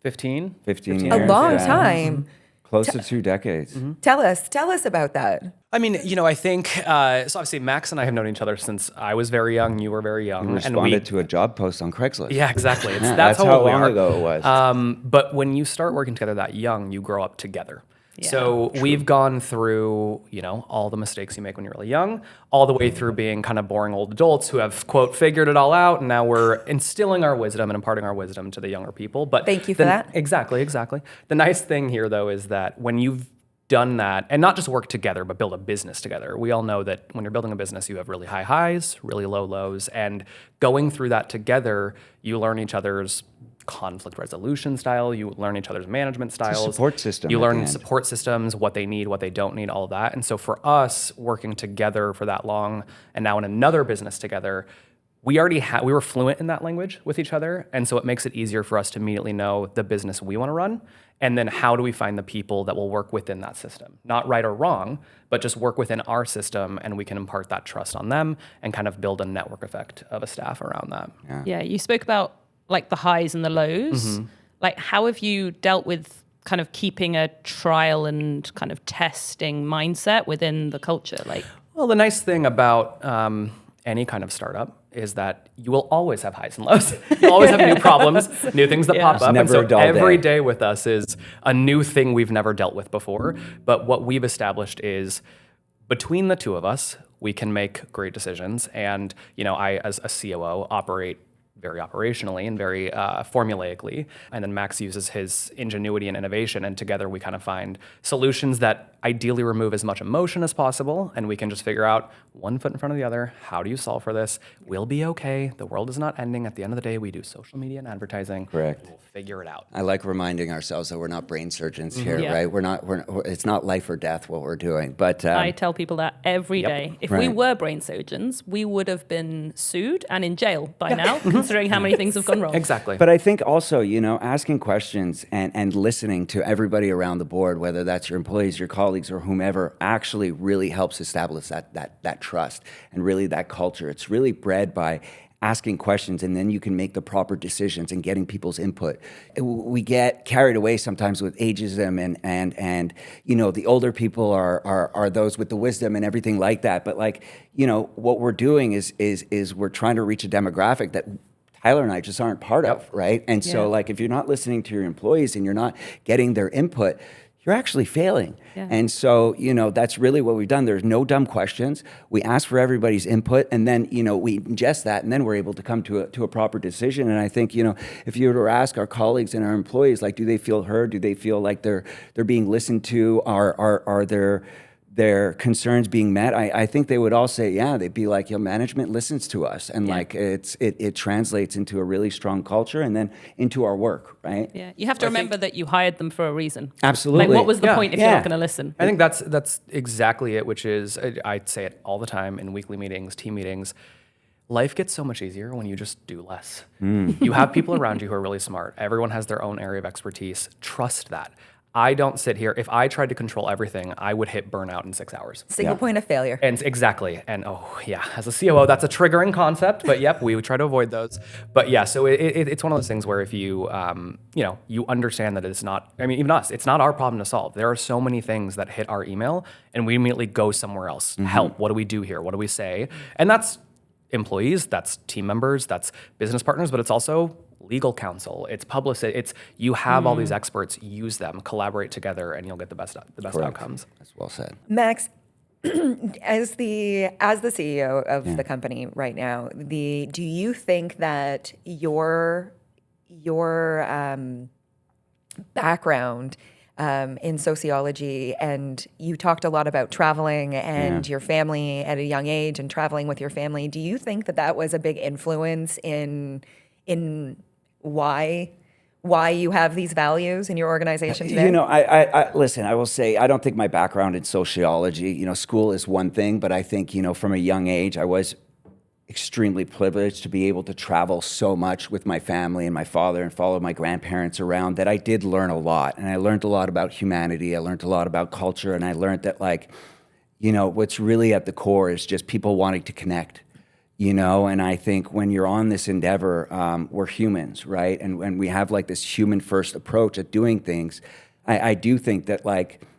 15 15 a years. long yeah. time. Close to 2 decades. Tell us about that. I mean, I think, so obviously Max and I have known each other since I was very young, you were very young. You responded to a job post on Craigslist. Yeah, exactly. Yeah, That's how old we long are. ago it was. But when you start working together that young, you grow up together. Yeah, So we've gone through, all the mistakes you make when you're really young, all the way through being kind of boring old adults who have, quote, figured it all out. And now we're instilling our wisdom and imparting our wisdom to the younger people. But Thank you for that. Exactly. The nice thing here, though, is that when you've done that, and not just work together, but build a business together. We all know that when you're building a business, you have really high highs, really low lows, and going through that together, you learn each other's conflict resolution style, you learn each other's management styles. Support system. You at the learn end. support systems, what they need, what they don't need, all of that. And so for us, working together for that long, and now in another business together, we were fluent in that language with each other, and so it makes it easier for us to immediately know the business we want to run, and then how do we find the people that will work within that system, not right or wrong, but just work within our system, and we can impart that trust on them and kind of build a network effect of a staff around that. Yeah, you spoke about like the highs and the lows. Like, how have you dealt with kind of keeping a trial and kind of testing mindset within the culture? Like, Well, the nice thing about any kind of startup is that you will always have highs and lows. You'll always have new problems, new things that pop up. Never And so a dull every day. day with us is a new thing we've never dealt with before. But what we've established is between the two of us, we can make great decisions. And, I, as a COO, operate very operationally and very formulaically. And then Max uses his ingenuity and innovation, and together we kind of find solutions that ideally remove as much emotion as possible, and we can just figure out one foot in front of the other. How do you solve for this? We'll be okay. The world is not ending. At the end of the day, we do social media and advertising. Correct. We'll figure it out. I like reminding ourselves that we're not brain surgeons here, Yeah. right? It's not life or death what we're doing. But I tell people that every day. If we Right. were brain surgeons, we would have been sued and in jail by now, considering how many things have gone wrong. Exactly. But I think also, asking questions and listening to everybody around the board, whether that's your employees, your colleagues, or whomever, actually really helps establish that trust and really that culture. It's really bred by asking questions, and then you can make the proper decisions and getting people's input. We get carried away sometimes with ageism and the older people are those with the wisdom and everything like that. But what we're doing is we're trying to reach a demographic that Tyler and I just aren't part of, right? And so if you're not listening to your employees and you're not getting their input, you're actually failing. Yeah. And so, that's really what we've done. There's no dumb questions. We ask for everybody's input, and then, we ingest that, and then we're able to come to a proper decision. And I think, if you were to ask our colleagues and our employees, do they feel heard? Do they feel like they're being listened to? Are their concerns being met? I think they would all say, yeah. They'd be like, management listens to us, and it translates into a really strong culture, and then into our work, right? Yeah, you have to remember that you hired them for a reason. Absolutely. Like, what was the Yeah. point if you're not going to listen? I think that's exactly it, which is, I say it all the time in weekly meetings, team meetings. Life gets so much easier when you just do less. You have people around you who are really smart. Everyone has their own area of expertise. Trust that. I don't sit here. If I tried to control everything, I would hit burnout in 6 hours. Single point of failure. And exactly. And as a COO, that's a triggering concept, but yep, we would try to avoid those. But yeah, so it's one of those things where if you, you understand that it's not, even us, it's not our problem to solve. There are so many things that hit our email and we immediately go somewhere else. Help, what do we do here? What do we say? And that's employees, that's team members, that's business partners, but it's also legal counsel, it's publicist, it's you have all these experts, use them, collaborate together, and you'll get the best outcomes. That's well said. Max, as the CEO of the company right now, do you think that your background in sociology, and you talked a lot about traveling and your family at a young age and traveling with your family, do you think that was a big influence in why you have these values in your organization today? I listen, I will say, I don't think my background in sociology, school is one thing, but I think, from a young age, I was extremely privileged to be able to travel so much with my family and my father and follow my grandparents around, that I did learn a lot. And I learned a lot about humanity. I learned a lot about culture. And I learned that what's really at the core is just people wanting to connect. And I think when you're on this endeavor, we're humans, right? And when we have this human first approach at doing things, I do think that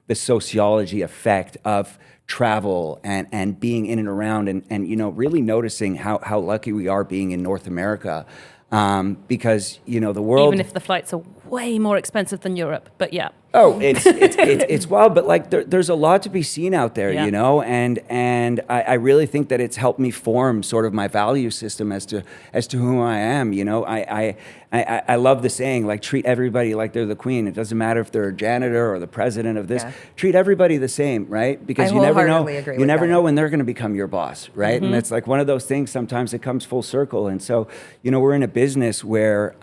the sociology effect of travel and being in and around and you know, really noticing how lucky we are being in North America. Because, you know, the world... Even if the flights are way more expensive than Europe, but yeah. Oh, it's wild, but like there's a lot to be seen out there, Yeah. you know, and I really think that it's helped me form sort of my value system as to who I am. You know, I love the saying, like, treat everybody like they're the queen. It doesn't matter if they're a janitor or the president of this. Yeah. Treat everybody the same, right? Because I you never know. wholeheartedly agree You with never that. know when they're going to become your boss, right? And it's like one of those things. Sometimes it comes full circle, and so you know, we're in a business where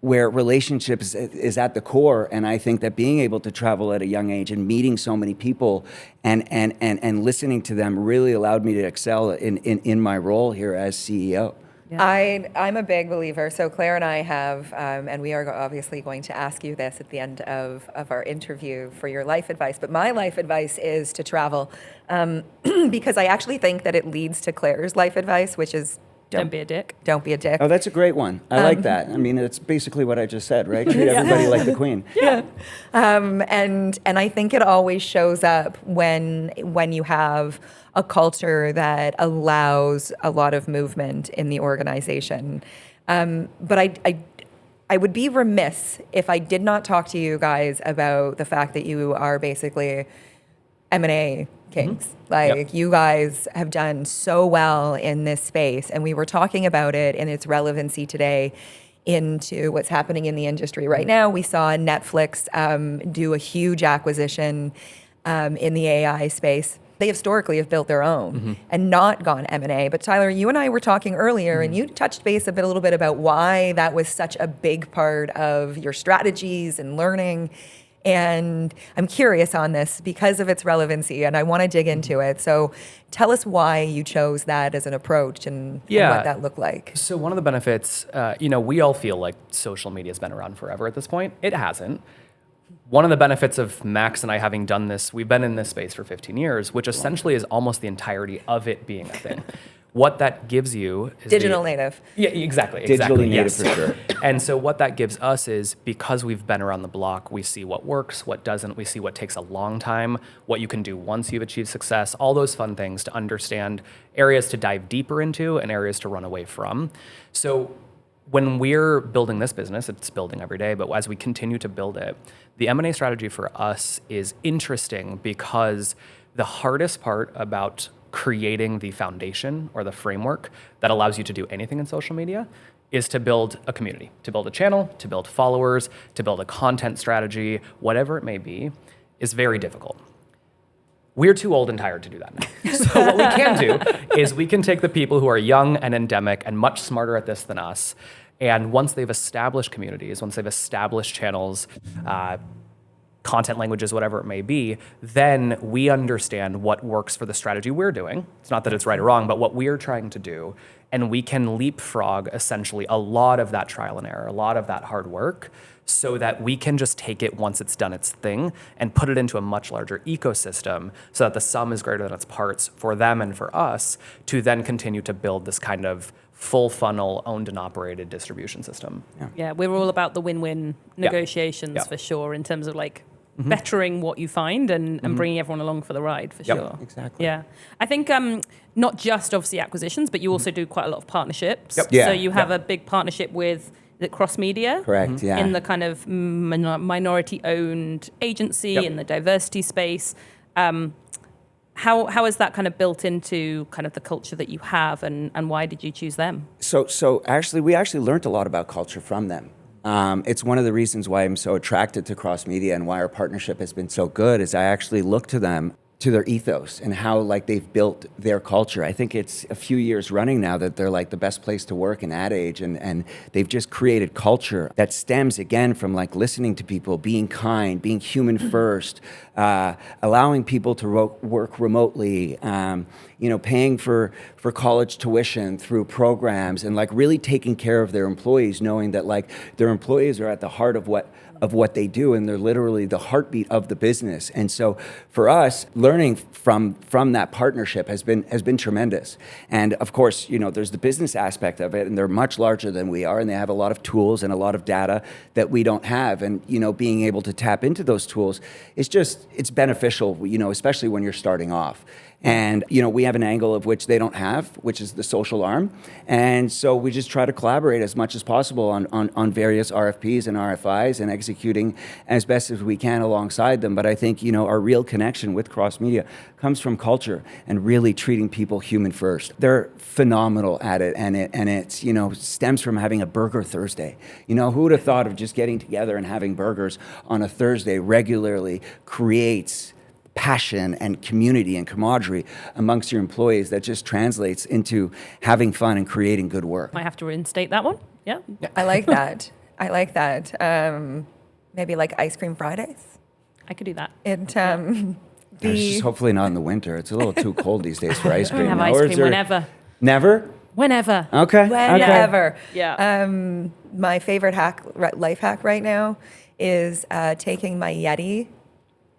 relationships is at the core. And I think that being able to travel at a young age and meeting so many people and listening to them really allowed me to excel in my role here as CEO. I'm a big believer. So Claire and I have, and we are obviously going to ask you this at the end of our interview for your life advice, but my life advice is to travel, because I actually think that it leads to Claire's life advice, which is Don't be a dick. don't be a dick. Oh, that's a great one. I like that. I mean, it's basically what I just said, right? Treat everybody like the queen. And I think it always shows up when you have a culture that allows a lot of movement in the organization. But I would be remiss if I did not talk to you guys about the fact that you are basically M&A kings. Like, you guys have done so well in this space, and we were talking about it and its relevancy today into what's happening in the industry right now. We saw Netflix do a huge acquisition in the AI space. They historically have built their own and not gone M&A. But Tyler, you and I were talking earlier, and you touched base a little bit about why that was such a big part of your strategies and learning. And I'm curious on this because of its relevancy, and I want to dig into it. So tell us why you chose that as an approach and what that looked like. So one of the benefits, you know, we all feel like social media has been around forever at this point. It hasn't. One of the benefits of Max and I having done this, we've been in this space for 15 years, which essentially is almost the entirety of it being a thing. What that gives you is Digital native. Yeah, exactly. Digitally native yes. for sure. And so what that gives us is, because we've been around the block, we see what works, what doesn't, we see what takes a long time, what you can do once you've achieved success, all those fun things to understand, areas to dive deeper into and areas to run away from. So when we're building this business, it's building every day, but as we continue to build it, the M&A strategy for us is interesting because the hardest part about creating the foundation or the framework that allows you to do anything in social media is to build a community, to build a channel, to build followers, to build a content strategy, whatever it may be, is very difficult. We're too old and tired to do that now. So what we can do is we can take the people who are young and endemic and much smarter at this than us, and once they've established communities, once they've established channels, content languages, whatever it may be, then we understand what works for the strategy we're doing. It's not that it's right or wrong, but what we're trying to do. And we can leapfrog essentially a lot of that trial and error, a lot of that hard work, so that we can just take it once it's done its thing and put it into a much larger ecosystem so that the sum is greater than its parts for them and for us to then continue to build this kind of full funnel owned and operated distribution system. Yeah, we're all about the win-win negotiations for sure, in terms of like bettering what you find and bringing everyone along for the ride for sure. Exactly. Yeah. I think not just obviously acquisitions, but you also do quite a lot of partnerships. Yeah. So you have a big partnership with the Cross Media. Correct, yeah. In the kind of minority-owned agency in the diversity space. How is that kind of built into kind of the culture that you have, and why did you choose them? So actually, we actually learned a lot about culture from them. It's one of the reasons why I'm so attracted to Cross Media and why our partnership has been so good is I actually look to them, to their ethos and how like they've built their culture. I think it's a few years running now that they're like the best place to work in ad age, and they've just created culture that stems again from like listening to people, being kind, being human first, allowing people to work remotely, paying for college tuition through programs, and like really taking care of their employees, knowing that like their employees are at the heart of what they do, and they're literally the heartbeat of the business. And so for us, learning from that partnership has been tremendous. And of course, there's the business aspect of it, and they're much larger than we are, and they have a lot of tools and a lot of data that we don't have. And being able to tap into those tools it's beneficial, especially when you're starting off. And, we have an angle of which they don't have, which is the social arm. And so we just try to collaborate as much as possible on various RFPs and RFIs and executing as best as we can alongside them. But I think, our real connection with Cross Media comes from culture and really treating people human first. They're phenomenal at it. And it's, stems from having a burger Thursday. Who would have thought of just getting together and having burgers on a Thursday regularly creates passion and community and camaraderie amongst your employees that just translates into having fun and creating good work. I have to reinstate that one. Yeah. I like that. Maybe like ice cream Fridays. I could do that. It's just hopefully not in the winter. It's a little too cold these days for ice cream. Have now. ice Or is cream there- whenever. Never? Whenever. Okay. Whenever. Yeah. My favorite life hack right now is taking my Yeti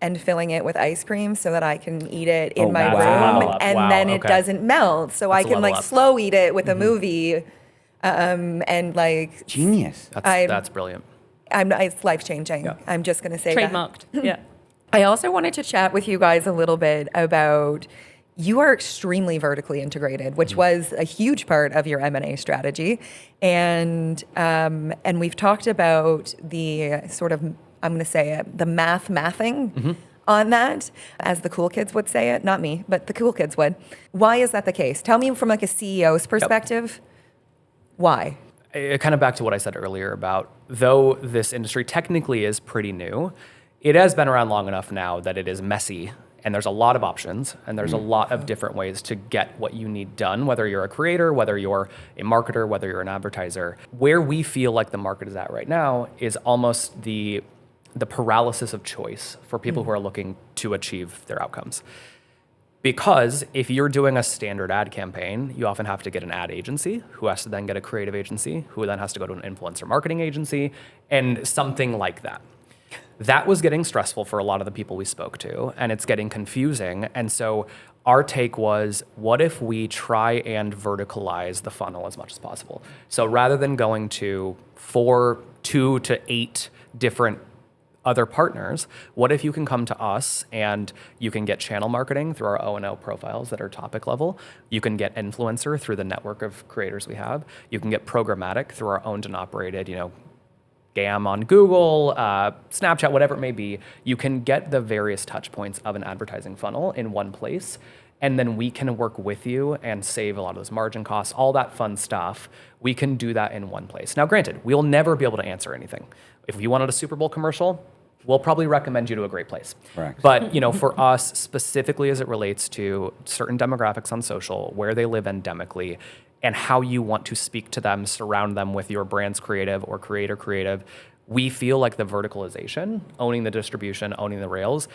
and filling it with ice cream so that I can eat it in my wow. room, Level up. and Wow, then it okay. doesn't melt. So I That's a can level like up. slow eat it with a movie, and like Genius. That's brilliant. it's life changing. Yeah. I'm just gonna say that. Trademarked. Yeah. I also wanted to chat with you guys a little bit about, you are extremely vertically integrated, which was a huge part of your M&A strategy. And we've talked about the sort of, I'm going to say it, the mathing on that, as the cool kids would say it. Not me, but the cool kids would. Why is that the case? Tell me from like a CEO's perspective, why? Kind of back to what I said earlier about, though this industry technically is pretty new, it has been around long enough now that it is messy, and there's a lot of options, and there's a lot of different ways to get what you need done, whether you're a creator, whether you're a marketer, whether you're an advertiser. Where we feel like the market is at right now is almost the paralysis of choice for people who are looking to achieve their outcomes. Because if you're doing a standard ad campaign, you often have to get an ad agency, who has to then get a creative agency, who then has to go to an influencer marketing agency, and something like that. That was getting stressful for a lot of the people we spoke to, and it's getting confusing. And so our take was, what if we try and verticalize the funnel as much as possible? So rather than going to 2 to 8 different other partners, what if you can come to us and you can get channel marketing through our O&O profiles that are topic level. You can get influencer through the network of creators we have. You can get programmatic through our owned and operated, GAM on Google, Snapchat, whatever it may be. You can get the various touch points of an advertising funnel in one place, and then we can work with you and save a lot of those margin costs, all that fun stuff. We can do that in one place. Now, granted, we'll never be able to answer anything. If you wanted a Super Bowl commercial, we'll probably recommend you to a great place. Correct. But for us, specifically as it relates to certain demographics on social, where they live endemically, and how you want to speak to them, surround them with your brand's creative or creator creative, we feel like the verticalization, owning the distribution, owning the rails,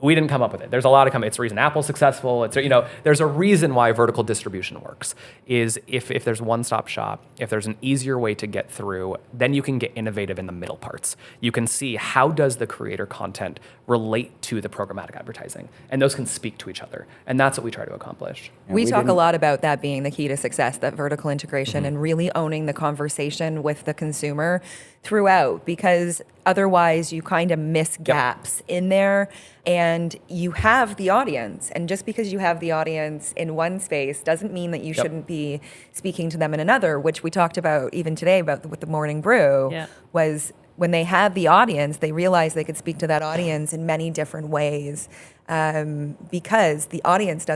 we didn't come up with it. There's a lot of it's the reason Apple's successful. It's there's a reason why vertical distribution works. Is if there's one-stop shop, if there's an easier way to get through, then you can get innovative in the middle parts. You can see how does the creator content relate to the programmatic advertising, and those can speak to each other, and that's what we try to accomplish. We talk a lot about that being the key to success, that vertical integration, and really owning the conversation with the consumer throughout, because otherwise you kind of miss gaps in there, and you have the audience. And just because you have the audience in one space doesn't mean that you shouldn't be speaking to them in another, which we talked about even today with the morning brew, was when they had the audience, they realized they could speak to that audience in many different ways, because the audience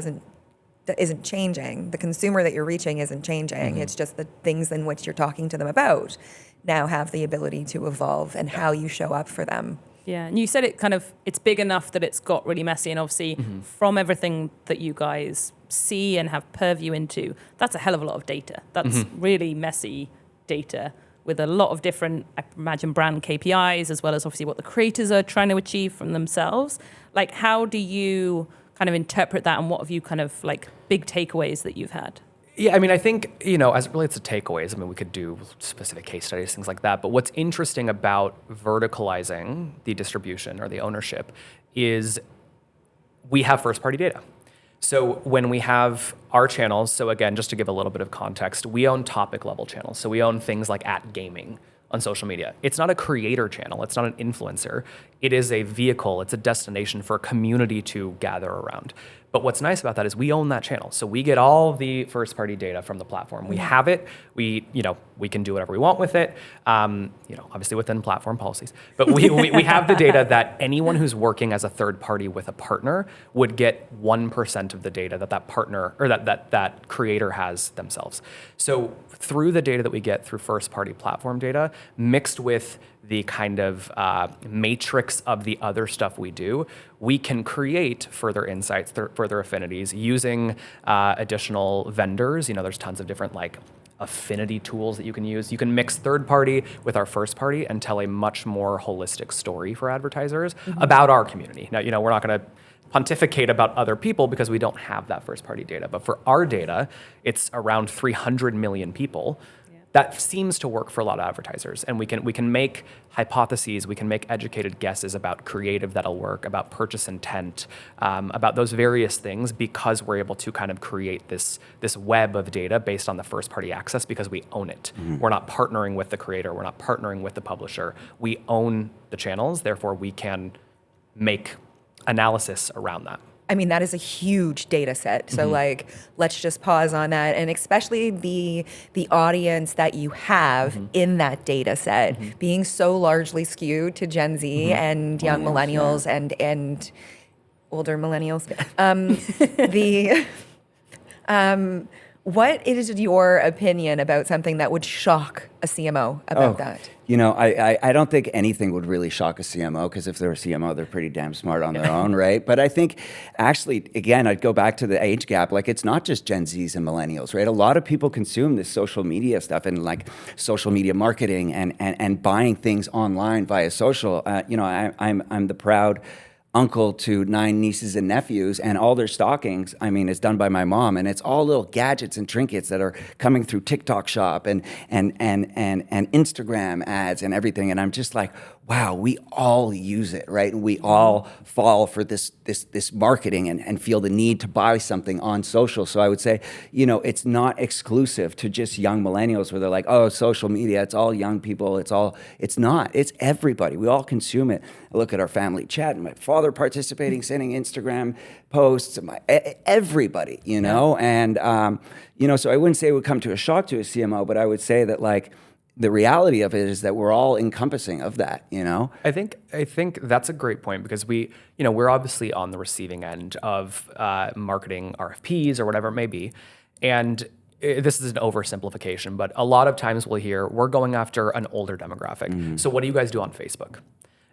isn't changing. The consumer that you're reaching isn't changing. It's just the things in which you're talking to them about now have the ability to evolve, and how you show up for them. Yeah, and you said it's big enough that it's got really messy, and obviously from everything that you guys see and have purview into, that's a hell of a lot of data. That's really messy data with a lot of different, I imagine, brand KPIs, as well as obviously what the creators are trying to achieve from themselves. Like, how do you kind of interpret that, and what have you kind of like big takeaways that you've had? Yeah, I mean, I think, as it relates to takeaways, I mean, we could do specific case studies, things like that. But what's interesting about verticalizing the distribution or the ownership is we have first-party data. So when we have our channels, so again, just to give a little bit of context, we own topic-level channels. So we own things like @gaming on social media. It's not a creator channel. It's not an influencer. It is a vehicle. It's a destination for a community to gather around. But what's nice about that is we own that channel. So we get all the first-party data from the platform. We have it. We can do whatever we want with it. Obviously within platform policies. But we have the data that anyone who's working as a third party with a partner would get 1% of the data that partner or that creator has themselves. So through the data that we get through first-party platform data, mixed with the kind of matrix of the other stuff we do, we can create further insights, further affinities using additional vendors. There's tons of different affinity tools that you can use. You can mix third party with our first party and tell a much more holistic story for advertisers about our community. Now, we're not going to pontificate about other people because we don't have that first party data. But for our data, it's around 300 million people. That seems to work for a lot of advertisers, and we can make hypotheses, we can make educated guesses about creative that'll work, about purchase intent, about those various things, because we're able to kind of create this web of data based on the first party access because we own it. We're not partnering with the creator, we're not partnering with the publisher. We own the channels, therefore we can make analysis around that. I mean, that is a huge data set. So let's just pause on that. And especially the audience that you have in that data set being so largely skewed to Gen Z and young millennials and older millennials. What is your opinion about something that would shock a CMO about that? I don't think anything would really shock a CMO, because if they're a CMO, they're pretty damn smart on their own, right? But I think, actually, again, I'd go back to the age gap. It's not just Gen Zs and millennials, right? A lot of people consume this social media stuff and social media marketing and buying things online via social. I'm the proud uncle to 9 nieces and nephews, and all their stockings, is done by my mom, and it's all little gadgets and trinkets that are coming through TikTok Shop and Instagram ads and everything. And I'm just like, wow, we all use it, right? And we all fall for this marketing and feel the need to buy something on social. So I would say, it's not exclusive to just young millennials where they're like, oh, social media, it's all young people. It's not. It's everybody. We all consume it. I look at our family chat and my father participating, sending Instagram posts, everybody, and, so I wouldn't say it would come to a shock to a CMO, but I would say that the reality of it is that we're all encompassing of that, I think that's a great point, because we're obviously on the receiving end of marketing RFPs or whatever it may be. And this is an oversimplification, but a lot of times we'll hear, we're going after an older demographic. So what do you guys do on Facebook?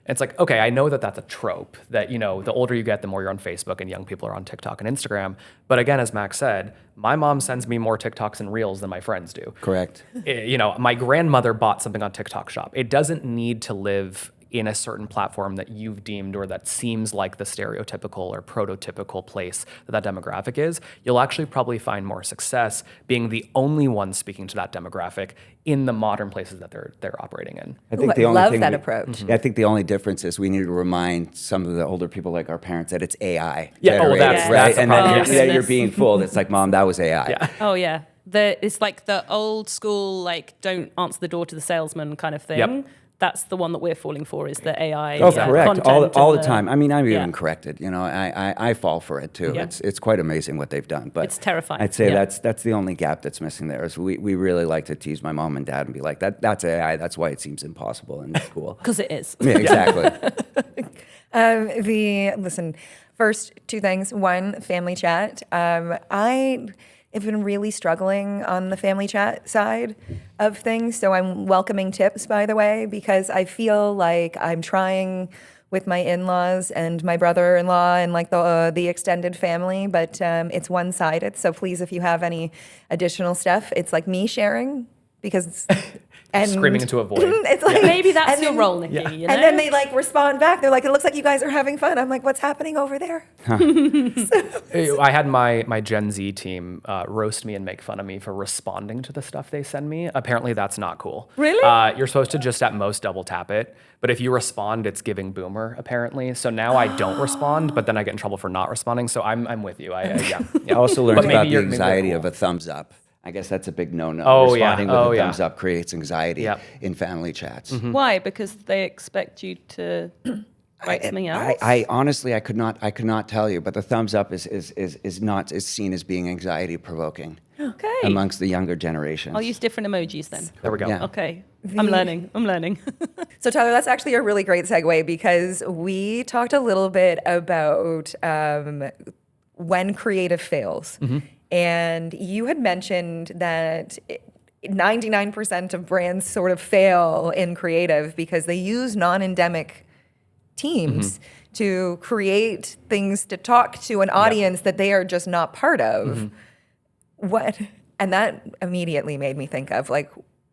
It's like, okay, I know that that's a trope, that, the older you get, the more you're on Facebook, and young people are on TikTok and Instagram. But again, as Max said, my mom sends me more TikToks and Reels than my friends do. Correct. My grandmother bought something on TikTok Shop. It doesn't need to live in a certain platform that you've deemed or that seems like the stereotypical or prototypical place that demographic is. You'll actually probably find more success being the only one speaking to that demographic in the modern places that they're operating in. I think the only love thing that approach. I think the only difference is we need to remind some of the older people, like our parents, that it's AI. Yeah, generated, that's and problem. that you're being fooled. It's like, Mom, that was AI. Yeah. Oh yeah, it's like the old school, don't answer the door to the salesman kind of thing. Yep. That's the one that we're falling for, is the AI. Oh, correct. Content All and the time. I'm even Yeah. corrected. I fall for it too. Yeah. It's quite amazing what they've done. But It's terrifying. I'd say Yeah. that's the only gap that's missing there. Is we really like to tease my mom and dad and be like, that's AI. That's why it seems impossible in school. Because it is. Yeah, exactly. Listen, first 2 things. 1, family chat. I have been really struggling on the family chat side of things. So I'm welcoming tips, by the way, because I feel like I'm trying with my in-laws and my brother-in-law and the extended family, but it's one-sided. So please, if you have any additional stuff, it's like me sharing, because and Screaming into a void. It's like Maybe that's and your then- role, Nikki. You know? And then they like respond back. They're like, "It looks like you guys are having fun." I'm like, "What's happening over there?" I had my Gen Z team roast me and make fun of me for responding to the stuff they send me. Apparently, that's not cool. Really? You're supposed to just at most double tap it, but if you respond, it's giving boomer apparently. So now I don't respond, but then I get in trouble for not responding. So I'm with you. Yeah. I also learned But maybe about the you're- maybe anxiety you're of a thumbs up. I guess that's a big no-no. Oh, yeah. Responding with Oh, a yeah. thumbs up creates anxiety Yep. in family chats. Why? Because they expect you to write something else? I honestly I could not tell you, but the thumbs up is seen as being anxiety provoking Okay. amongst the younger generations. I'll use different emojis then. There we go. Yeah. Okay. I'm learning. So Tyler, that's actually a really great segue because we talked a little bit about when creative fails. And you had mentioned that 99% of brands sort of fail in creative because they use non-endemic teams to create things to talk to an audience that they are just not part of. And that immediately made me think of like,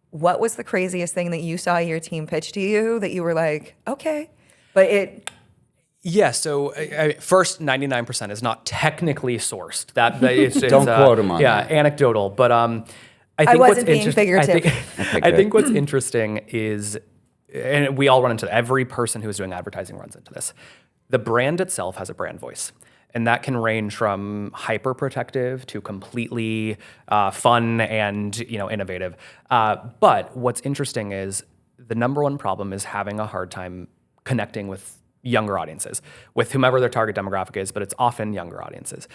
what was the craziest thing that you saw your team pitch to you that you were like, okay, but it... Yeah, so first, 99% is not technically sourced. It's Don't quote them on that. anecdotal. But I think wasn't being figurative. I think what's interesting is, and we all run into every person who's doing advertising runs into this. The brand itself has a brand voice. And that can range from hyper protective to completely fun and innovative. But what's interesting is the number one problem is having a hard time connecting with younger audiences, with whomever their target demographic is, but it's often younger audiences.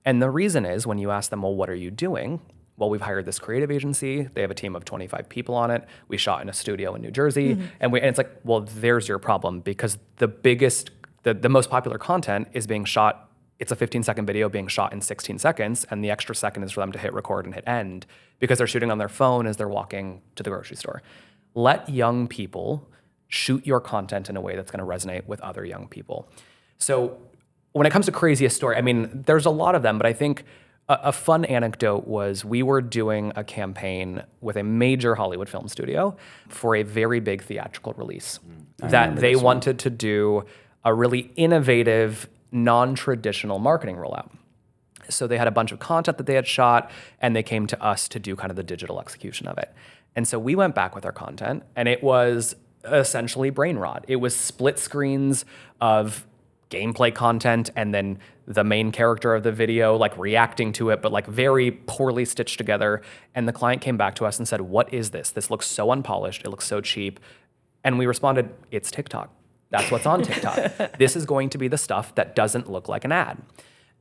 And the reason is when you ask them, well, what are you doing? Well, we've hired this creative agency. They have a team of 25 people on it. We shot in a studio in New Jersey. And it's like, well, there's your problem because the most popular content is being shot. It's a 15-second video being shot in 16 seconds, and the extra second is for them to hit record and hit end because they're shooting on their phone as they're walking to the grocery store. Let young people shoot your content in a way that's going to resonate with other young people. So when it comes to craziest story, I mean, there's a lot of them, but I think a fun anecdote was we were doing a campaign with a major Hollywood film studio for a very big theatrical release that they wanted to do a really innovative, non-traditional marketing rollout. So they had a bunch of content that they had shot, and they came to us to do kind of the digital execution of it. And so we went back with our content, and it was essentially brain rot. It was split screens of gameplay content and then the main character of the video like reacting to it, but like very poorly stitched together. And the client came back to us and said, what is this? This looks so unpolished. It looks so cheap. And we responded, it's TikTok. That's what's on TikTok. This is going to be the stuff that doesn't look like an ad.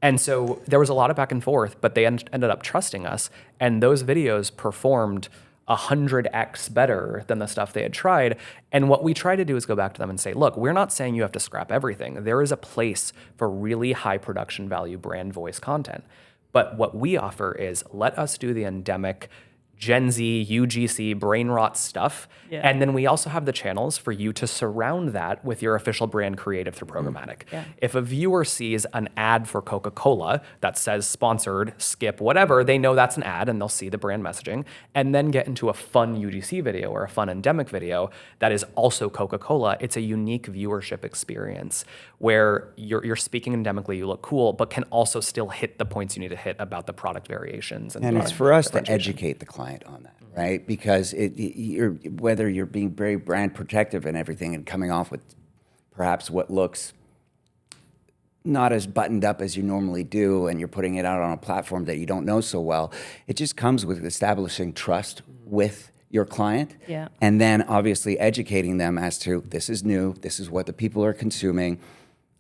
And so there was a lot of back and forth, but they ended up trusting us. And those videos performed 100x better than the stuff they had tried. And what we try to do is go back to them and say, look, we're not saying you have to scrap everything. There is a place for really high production value brand voice content. But what we offer is let us do the endemic Gen Z, UGC, brain rot stuff. Yeah. And then we also have the channels for you to surround that with your official brand creative through programmatic. Yeah. If a viewer sees an ad for Coca-Cola that says sponsored, skip, whatever, they know that's an ad and they'll see the brand messaging and then get into a fun UGC video or a fun endemic video that is also Coca-Cola. It's a unique viewership experience where you're speaking endemically, you look cool, but can also still hit the points you need to hit about the product variations. And it's for us to educate the client on that, right? Because whether you're being very brand protective and everything and coming off with perhaps what looks not as buttoned up as you normally do, and you're putting it out on a platform that you don't know so well, it just comes with establishing trust with your client. Yeah. And then obviously educating them as to this is new, this is what the people are consuming.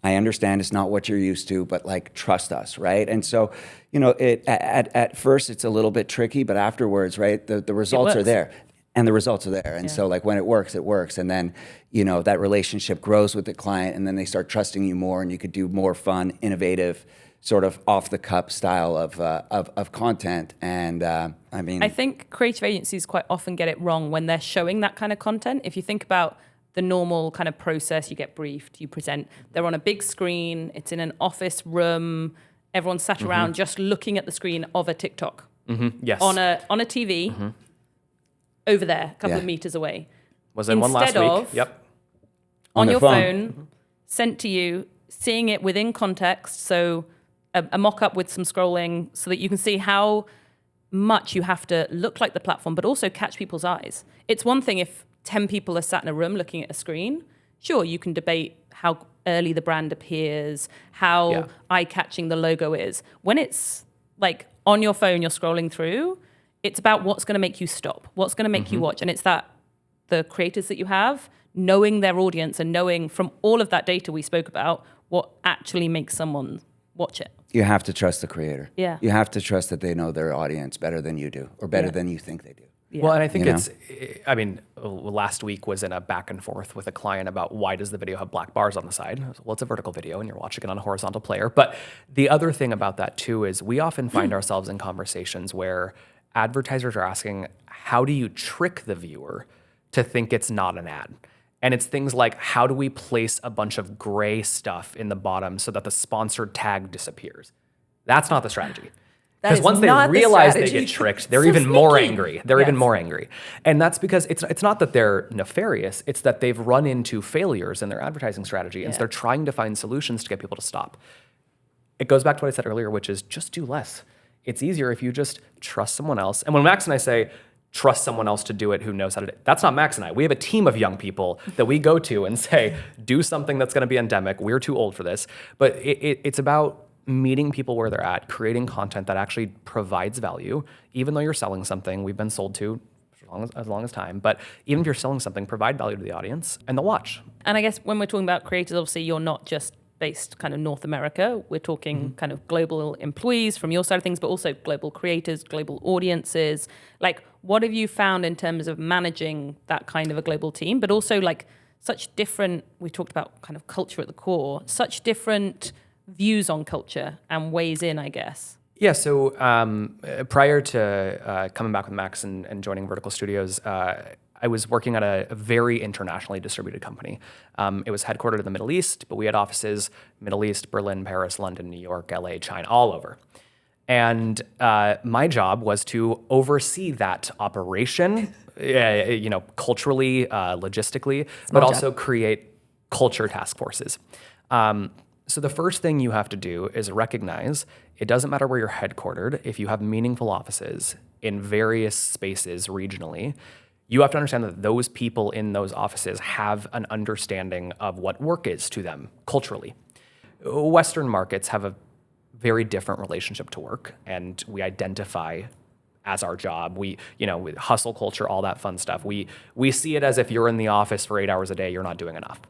I understand it's not what you're used to, but like trust us, right? And so, at first it's a little bit tricky, but afterwards, right, the results are works. there. And the results are there. And so like when it works, it works. And then, that relationship grows with the client, and then they start trusting you more, and you could do more fun, innovative, sort of off the cup style of content. And I think creative agencies quite often get it wrong when they're showing that kind of content. If you think about the normal kind of process, you get briefed, you present, they're on a big screen, it's in an office room, everyone's sat around just looking at the screen of a TikTok Yes. on a TV. over there, a couple Yeah. of meters away. Was in one last Instead week. of- Yep. On their your phone. phone, sent to you, seeing it within context. So a mock-up with some scrolling so that you can see how much you have to look like the platform, but also catch people's eyes. It's one thing if 10 people are sat in a room looking at a screen. Sure, you can debate how early the brand appears, how Yeah. eye-catching the logo is. When it's like on your phone, you're scrolling through, it's about what's going to make you stop, what's going to make you watch. And it's that the creators that you have, knowing their audience and knowing from all of that data we spoke about, what actually makes someone watch it. You have to trust the creator. Yeah. You have to trust that they know their audience better than you do, or better Yeah. than you think they do. Yeah. Well, and I think You know? last week was in a back and forth with a client about why does the video have black bars on the side? I was, well, it's a vertical video and you're watching it on a horizontal player. But the other thing about that too is we often find ourselves in conversations where advertisers are asking, how do you trick the viewer to think it's not an ad? And it's things like, how do we place a bunch of gray stuff in the bottom so that the sponsored tag disappears? That's not the strategy. Because is once they not the realize they strategy. get tricked, they're So even more sneaky. angry. They're even Yes. more angry. And that's because it's not that they're nefarious, it's that they've run into failures in their advertising strategy. And so Yeah. they're trying to find solutions to get people to stop. It goes back to what I said earlier, which is just do less. It's easier if you just trust someone else. And when Max and I say, trust someone else to do it who knows how to do it, that's not Max and I. We have a team of young people that we go to and say, do something that's going to be endemic. We're too old for this. But it's about meeting people where they're at, creating content that actually provides value, even though you're selling something we've been sold to as long as time. But even if you're selling something, provide value to the audience and they'll watch. And I guess when we're talking about creators, obviously you're not just based kind of North America. We're talking kind of global employees from your side of things, but also global creators, global audiences. Like, what have you found in terms of managing that kind of a global team, but also like such different, we talked about kind of culture at the core, such different views on culture and ways in, I guess. Yeah, so prior to coming back with Max and joining Vertiqal Studios, I was working at a very internationally distributed company. It was headquartered in the Middle East, but we had offices Middle East, Berlin, Paris, London, New York, LA, China, all over. And my job was to oversee that operation, culturally, logistically, but also create culture task forces. So the first thing you have to do is recognize it doesn't matter where you're headquartered. If you have meaningful offices in various spaces regionally, you have to understand that those people in those offices have an understanding of what work is to them culturally. Western markets have a very different relationship to work, and we identify as our job. We, with hustle culture, all that fun stuff. We see it as if you're in the office for 8 hours a day, you're not doing enough.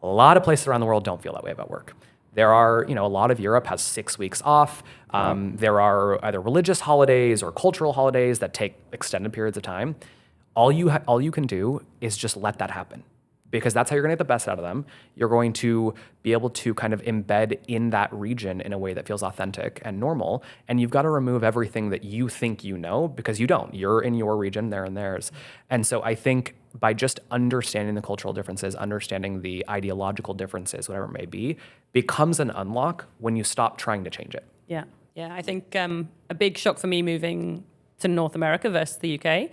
A lot of places around the world don't feel that way about work. There are, a lot of Europe has 6 weeks off. There are either religious holidays or cultural holidays that take extended periods of time. All you can do is just let that happen, because that's how you're going to get the best out of them. You're going to be able to kind of embed in that region in a way that feels authentic and normal. And you've got to remove everything that you think you know, because you don't. You're in your region, they're in theirs. And so I think by just understanding the cultural differences, understanding the ideological differences, whatever it may be, becomes an unlock when you stop trying to change it. Yeah. I think a big shock for me moving to North America versus the UK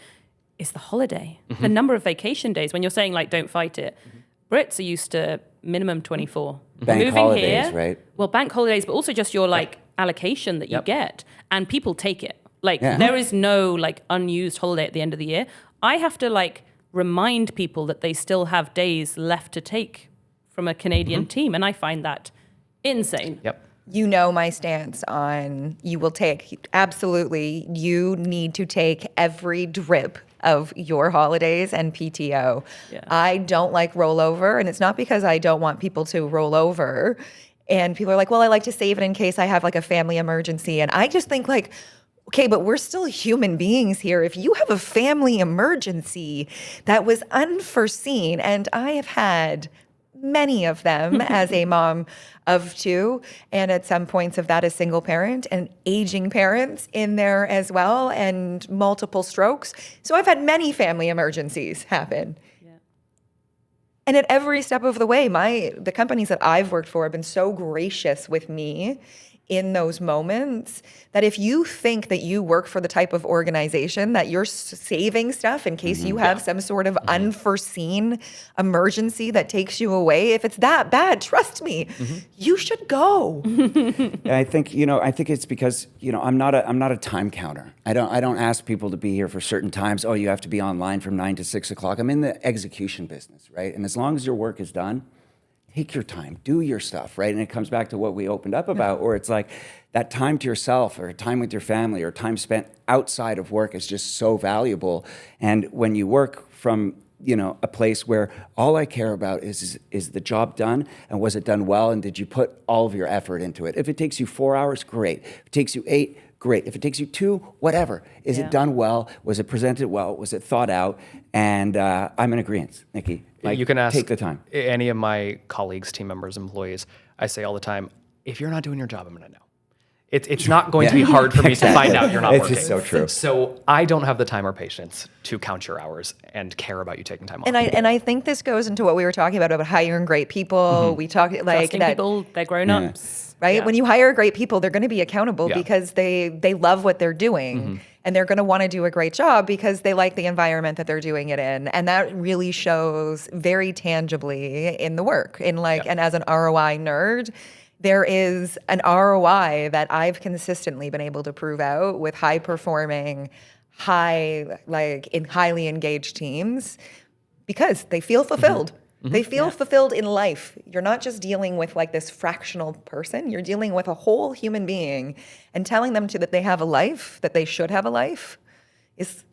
is the holiday. The number of vacation days. When you're saying like, don't fight it, Brits are used to minimum 24. Bank Moving holidays, here, right? Well, bank holidays, but also just your like allocation that you get, and people take it. Like there is no like unused holiday at the end of the year. I have to like remind people that they still have days left to take from a Canadian team, and I find that insane. Yep. You know my stance on you will take, absolutely, you need to take every drip of your holidays and PTO. Yeah. I don't like rollover, and it's not because I don't want people to roll over. And people are like, well, I like to save it in case I have like a family emergency. And I just think like, okay, but we're still human beings here. If you have a family emergency that was unforeseen, and I have had many of them as a mom of two, and at some points of that, a single parent and aging parents in there as well, and multiple strokes. So I've had many family emergencies happen. And at every step of the way, the companies that I've worked for have been so gracious with me in those moments, that if you think that you work for the type of organization that you're saving stuff in case you have some sort of unforeseen emergency that takes you away, if it's that bad, trust me, you should go. I think it's because I'm not a time counter. I don't ask people to be here for certain times. Oh, you have to be online from 9 to 6 o'clock. I'm in the execution business, right? And as long as your work is done, take your time, do your stuff, right? And it comes back to what we opened up about, where it's like that time to yourself or time with your family or time spent outside of work is just so valuable. And when you work from a place where all I care about is the job done, and was it done well, and did you put all of your effort into it? If it takes you 4 hours, great. If it takes you 8, great. If it takes you 2, whatever. Is it done well? Was it presented well? Was it thought out? And I'm in agreement, Nikki. You can ask take the time. any of my colleagues, team members, employees. I say all the time, if you're not doing your job, I'm going to know. It's not going to be hard for me to find out you're not It's working. just so true. So I don't have the time or patience to count your hours and care about you taking time off. And I think this goes into what we were talking about hiring great people. We talk like Trusting that. people, they're grown-ups. Right? Yeah. When you hire great people, they're going to be accountable Yeah. because they love what they're doing. And they're going to want to do a great job because they like the environment that they're doing it in. And that really shows very tangibly in the work. And as an ROI nerd, there is an ROI that I've consistently been able to prove out with high performing, highly engaged teams because they feel fulfilled. They feel fulfilled in life. You're not just dealing with this fractional person. You're dealing with a whole human being, and telling them that they have a life, that they should have a life, is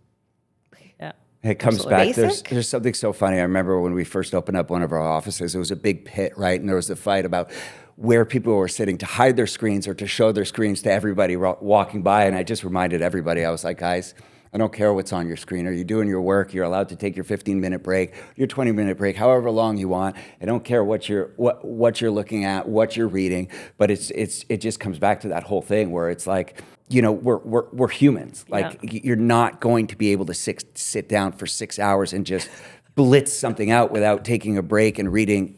It comes back. Basic? There's something so funny. I remember when we first opened up one of our offices, it was a big pit, right? And there was a fight about where people were sitting to hide their screens or to show their screens to everybody walking by. And I just reminded everybody, I was like, guys, I don't care what's on your screen. Are you doing your work? You're allowed to take your 15-minute break, your 20-minute break, however long you want. I don't care what you're looking at, what you're reading. But it just comes back to that whole thing where it's like, we're humans. You're not going to be able to sit down for 6 hours and just blitz something out without taking a break and reading,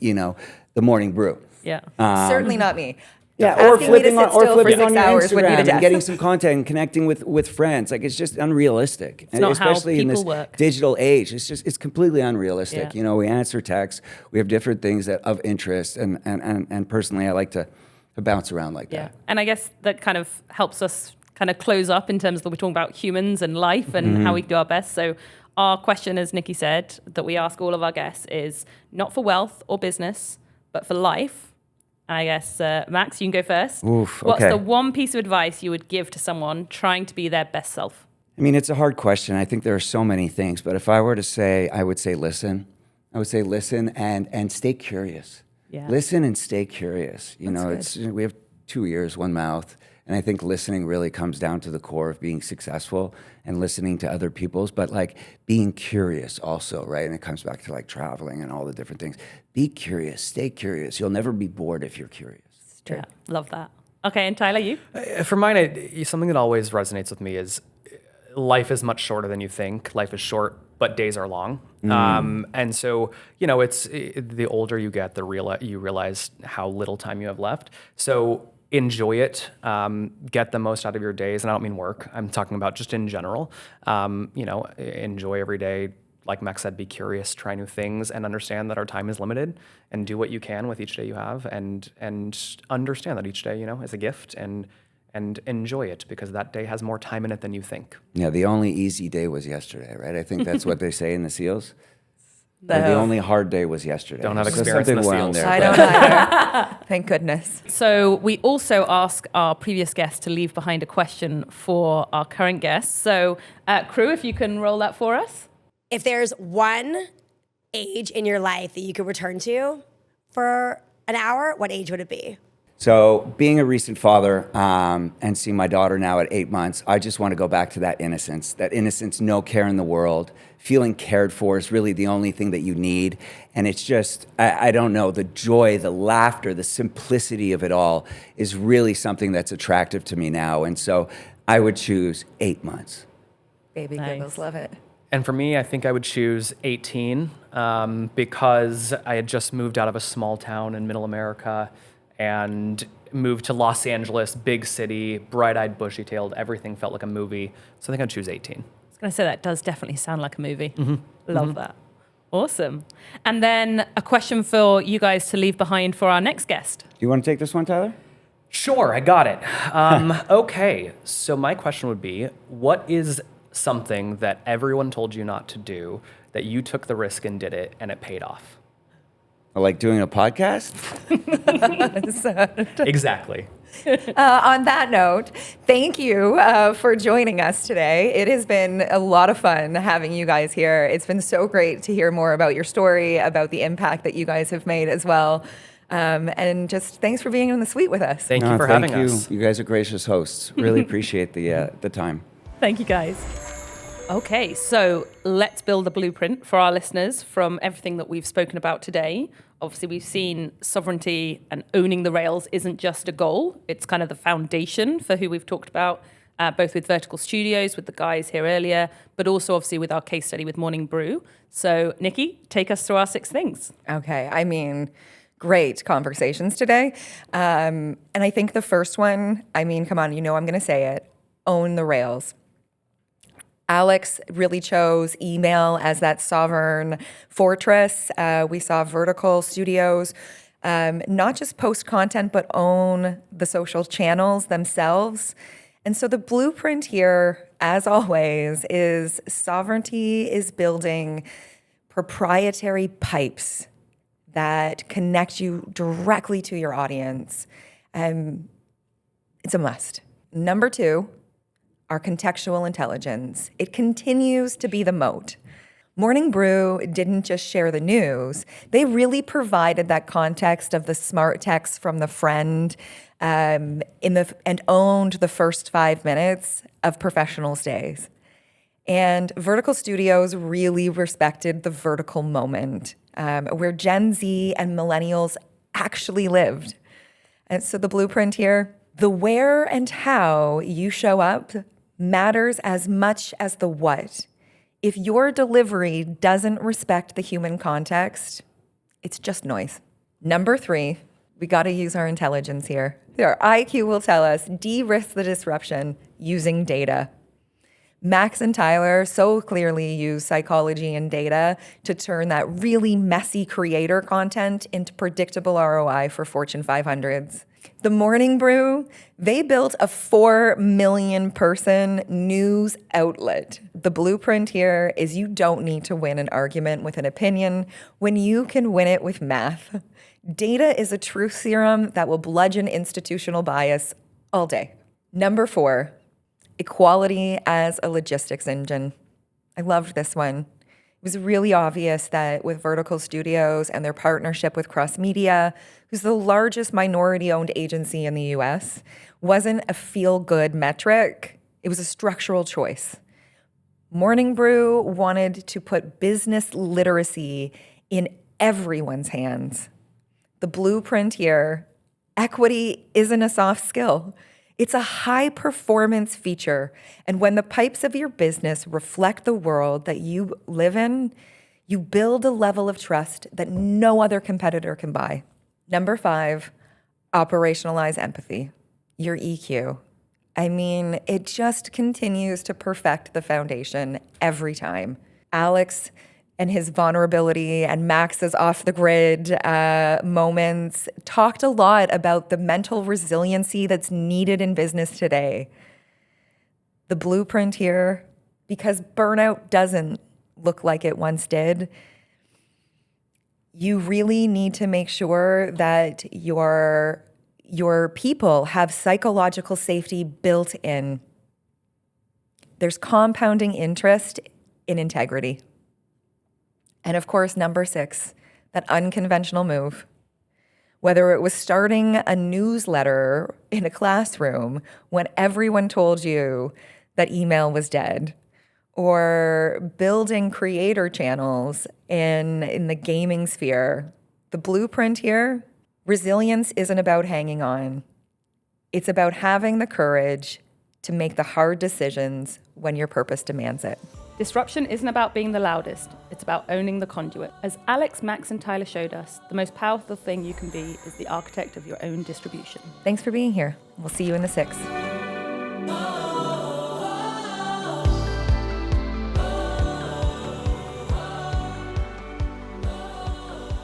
the morning brew. Yeah. certainly not me. Yeah, Asking me to sit still for 6 on your hours would be Instagram to and death. getting some content and connecting with friends. It's just unrealistic. It's not how especially in this people work. digital age. It's completely unrealistic. Yeah. We answer texts. We have different things of interest, and personally, I like to bounce around like Yeah. that. And I guess that kind of helps us kind of close up in terms of we're talking about humans and life and how we do our best. So our question, as Nikki said, that we ask all of our guests is not for wealth or business, but for life. I guess, Max, you can go first. Oof, What's okay. the one piece of advice you would give to someone trying to be their best self? I mean, it's a hard question. I think there are so many things, but if I were to say, I would say listen. I would say listen and stay curious. Yeah. Listen and stay curious. We have 2 ears, one mouth, and I think listening really comes down to the core of being successful and listening to other people's, but being curious also, right? And it comes back to traveling and all the different things. Be curious, stay curious. You'll never be bored if you're curious. Yeah, love that. Okay, and Tyler, you? For mine, something that always resonates with me is life is much shorter than you think. Life is short, but days are long. And so, it's the older you get, you realize how little time you have left. So enjoy it. Get the most out of your days. And I don't mean work. I'm talking about just in general. Enjoy every day. Like Max said, be curious, try new things, and understand that our time is limited, and do what you can with each day you have, and understand that each day, is a gift, and enjoy it, because that day has more time in it than you think. Yeah, the only easy day was yesterday, right? I think that's what they say in the SEALs. The only hard day was yesterday. Don't have So experience in the something around SEALs. there, I but- don't either. Thank goodness. So we also ask our previous guests to leave behind a question for our current guests. So, crew, if you can roll that for us. If there's one age in your life that you could return to for an hour, what age would it be? So being a recent father and seeing my daughter now at 8 months, I just want to go back to that innocence, no care in the world. Feeling cared for is really the only thing that you need. And it's just, I don't know, the joy, the laughter, the simplicity of it all is really something that's attractive to me now. And so I would choose 8 months. Baby Nice. giggles, love it. And for me, I think I would choose 18 because I had just moved out of a small town in middle America, and moved to Los Angeles, big city, bright-eyed, bushy-tailed. Everything felt like a movie. So I think I'd choose 18. I was going to say that does definitely sound like a movie. Love that. Awesome. And then a question for you guys to leave behind for our next guest. You want to take this one, Tyler? Sure, I got it. Okay, so my question would be, what is something that everyone told you not to do that you took the risk and did it and it paid off? Like doing a podcast? Exactly. On that note, thank you for joining us today. It has been a lot of fun having you guys here. It's been so great to hear more about your story, about the impact that you guys have made as well. And just thanks for being in the suite with us. Thank you for having us. You guys are gracious hosts. Really appreciate the time. Thank you, guys. Okay, so let's build a blueprint for our listeners from everything that we've spoken about today. Obviously, we've seen sovereignty and owning the rails isn't just a goal. It's kind of the foundation for who we've talked about, both with Vertiqal Studios, with the guys here earlier, but also obviously with our case study with Morning Brew. So, Nikki, take us through our 6 things. Okay, I mean, great conversations today. And I think the first one, I mean, come on, you know I'm going to say it, own the rails. Alex really chose email as that sovereign fortress. We saw Vertiqal Studios not just post content, but own the social channels themselves. And so the blueprint here, as always, is sovereignty is building proprietary pipes that connect you directly to your audience. It's a must. Number 2, our contextual intelligence. It continues to be the moat. Morning Brew didn't just share the news. They really provided that context of the smart text from the friend and owned the first 5 minutes of professionals' days. And Vertiqal Studios really respected the vertical moment where Gen Z and millennials actually lived. And so the blueprint here, the where and how you show up matters as much as the what. If your delivery doesn't respect the human context, it's just noise. Number 3, we got to use our intelligence here. Our IQ will tell us, de-risk the disruption using data. Max and Tyler so clearly use psychology and data to turn that really messy creator content into predictable ROI for Fortune 500s. The Morning Brew, they built a 4 million person news outlet. The blueprint here is you don't need to win an argument with an opinion when you can win it with math. Data is a truth serum that will bludgeon institutional bias all day. Number 4, equality as a logistics engine. I loved this one. It was really obvious that with Vertiqal Studios and their partnership with Cross Media, who's the largest minority-owned agency in the US, wasn't a feel-good metric. It was a structural choice. Morning Brew wanted to put business literacy in everyone's hands. The blueprint here, equity isn't a soft skill. It's a high-performance feature, and when the pipes of your business reflect the world that you live in, you build a level of trust that no other competitor can buy. Number 5, operationalize empathy, your EQ. I mean, it just continues to perfect the foundation every time. Alex and his vulnerability and Max's off-the-grid moments talked a lot about the mental resiliency that's needed in business today. The blueprint here, because burnout doesn't look like it once did, you really need to make sure that your people have psychological safety built in. There's compounding interest in integrity. And of course, number 6, that unconventional move. Whether it was starting a newsletter in a classroom when everyone told you that email was dead, or building creator channels in the gaming sphere, the blueprint here, resilience isn't about hanging on. It's about having the courage to make the hard decisions when your purpose demands it. Disruption isn't about being the loudest, it's about owning the conduit. As Alex, Max, and Tyler showed us, the most powerful thing you can be is the architect of your own distribution. Thanks for being here. We'll see you in the 6.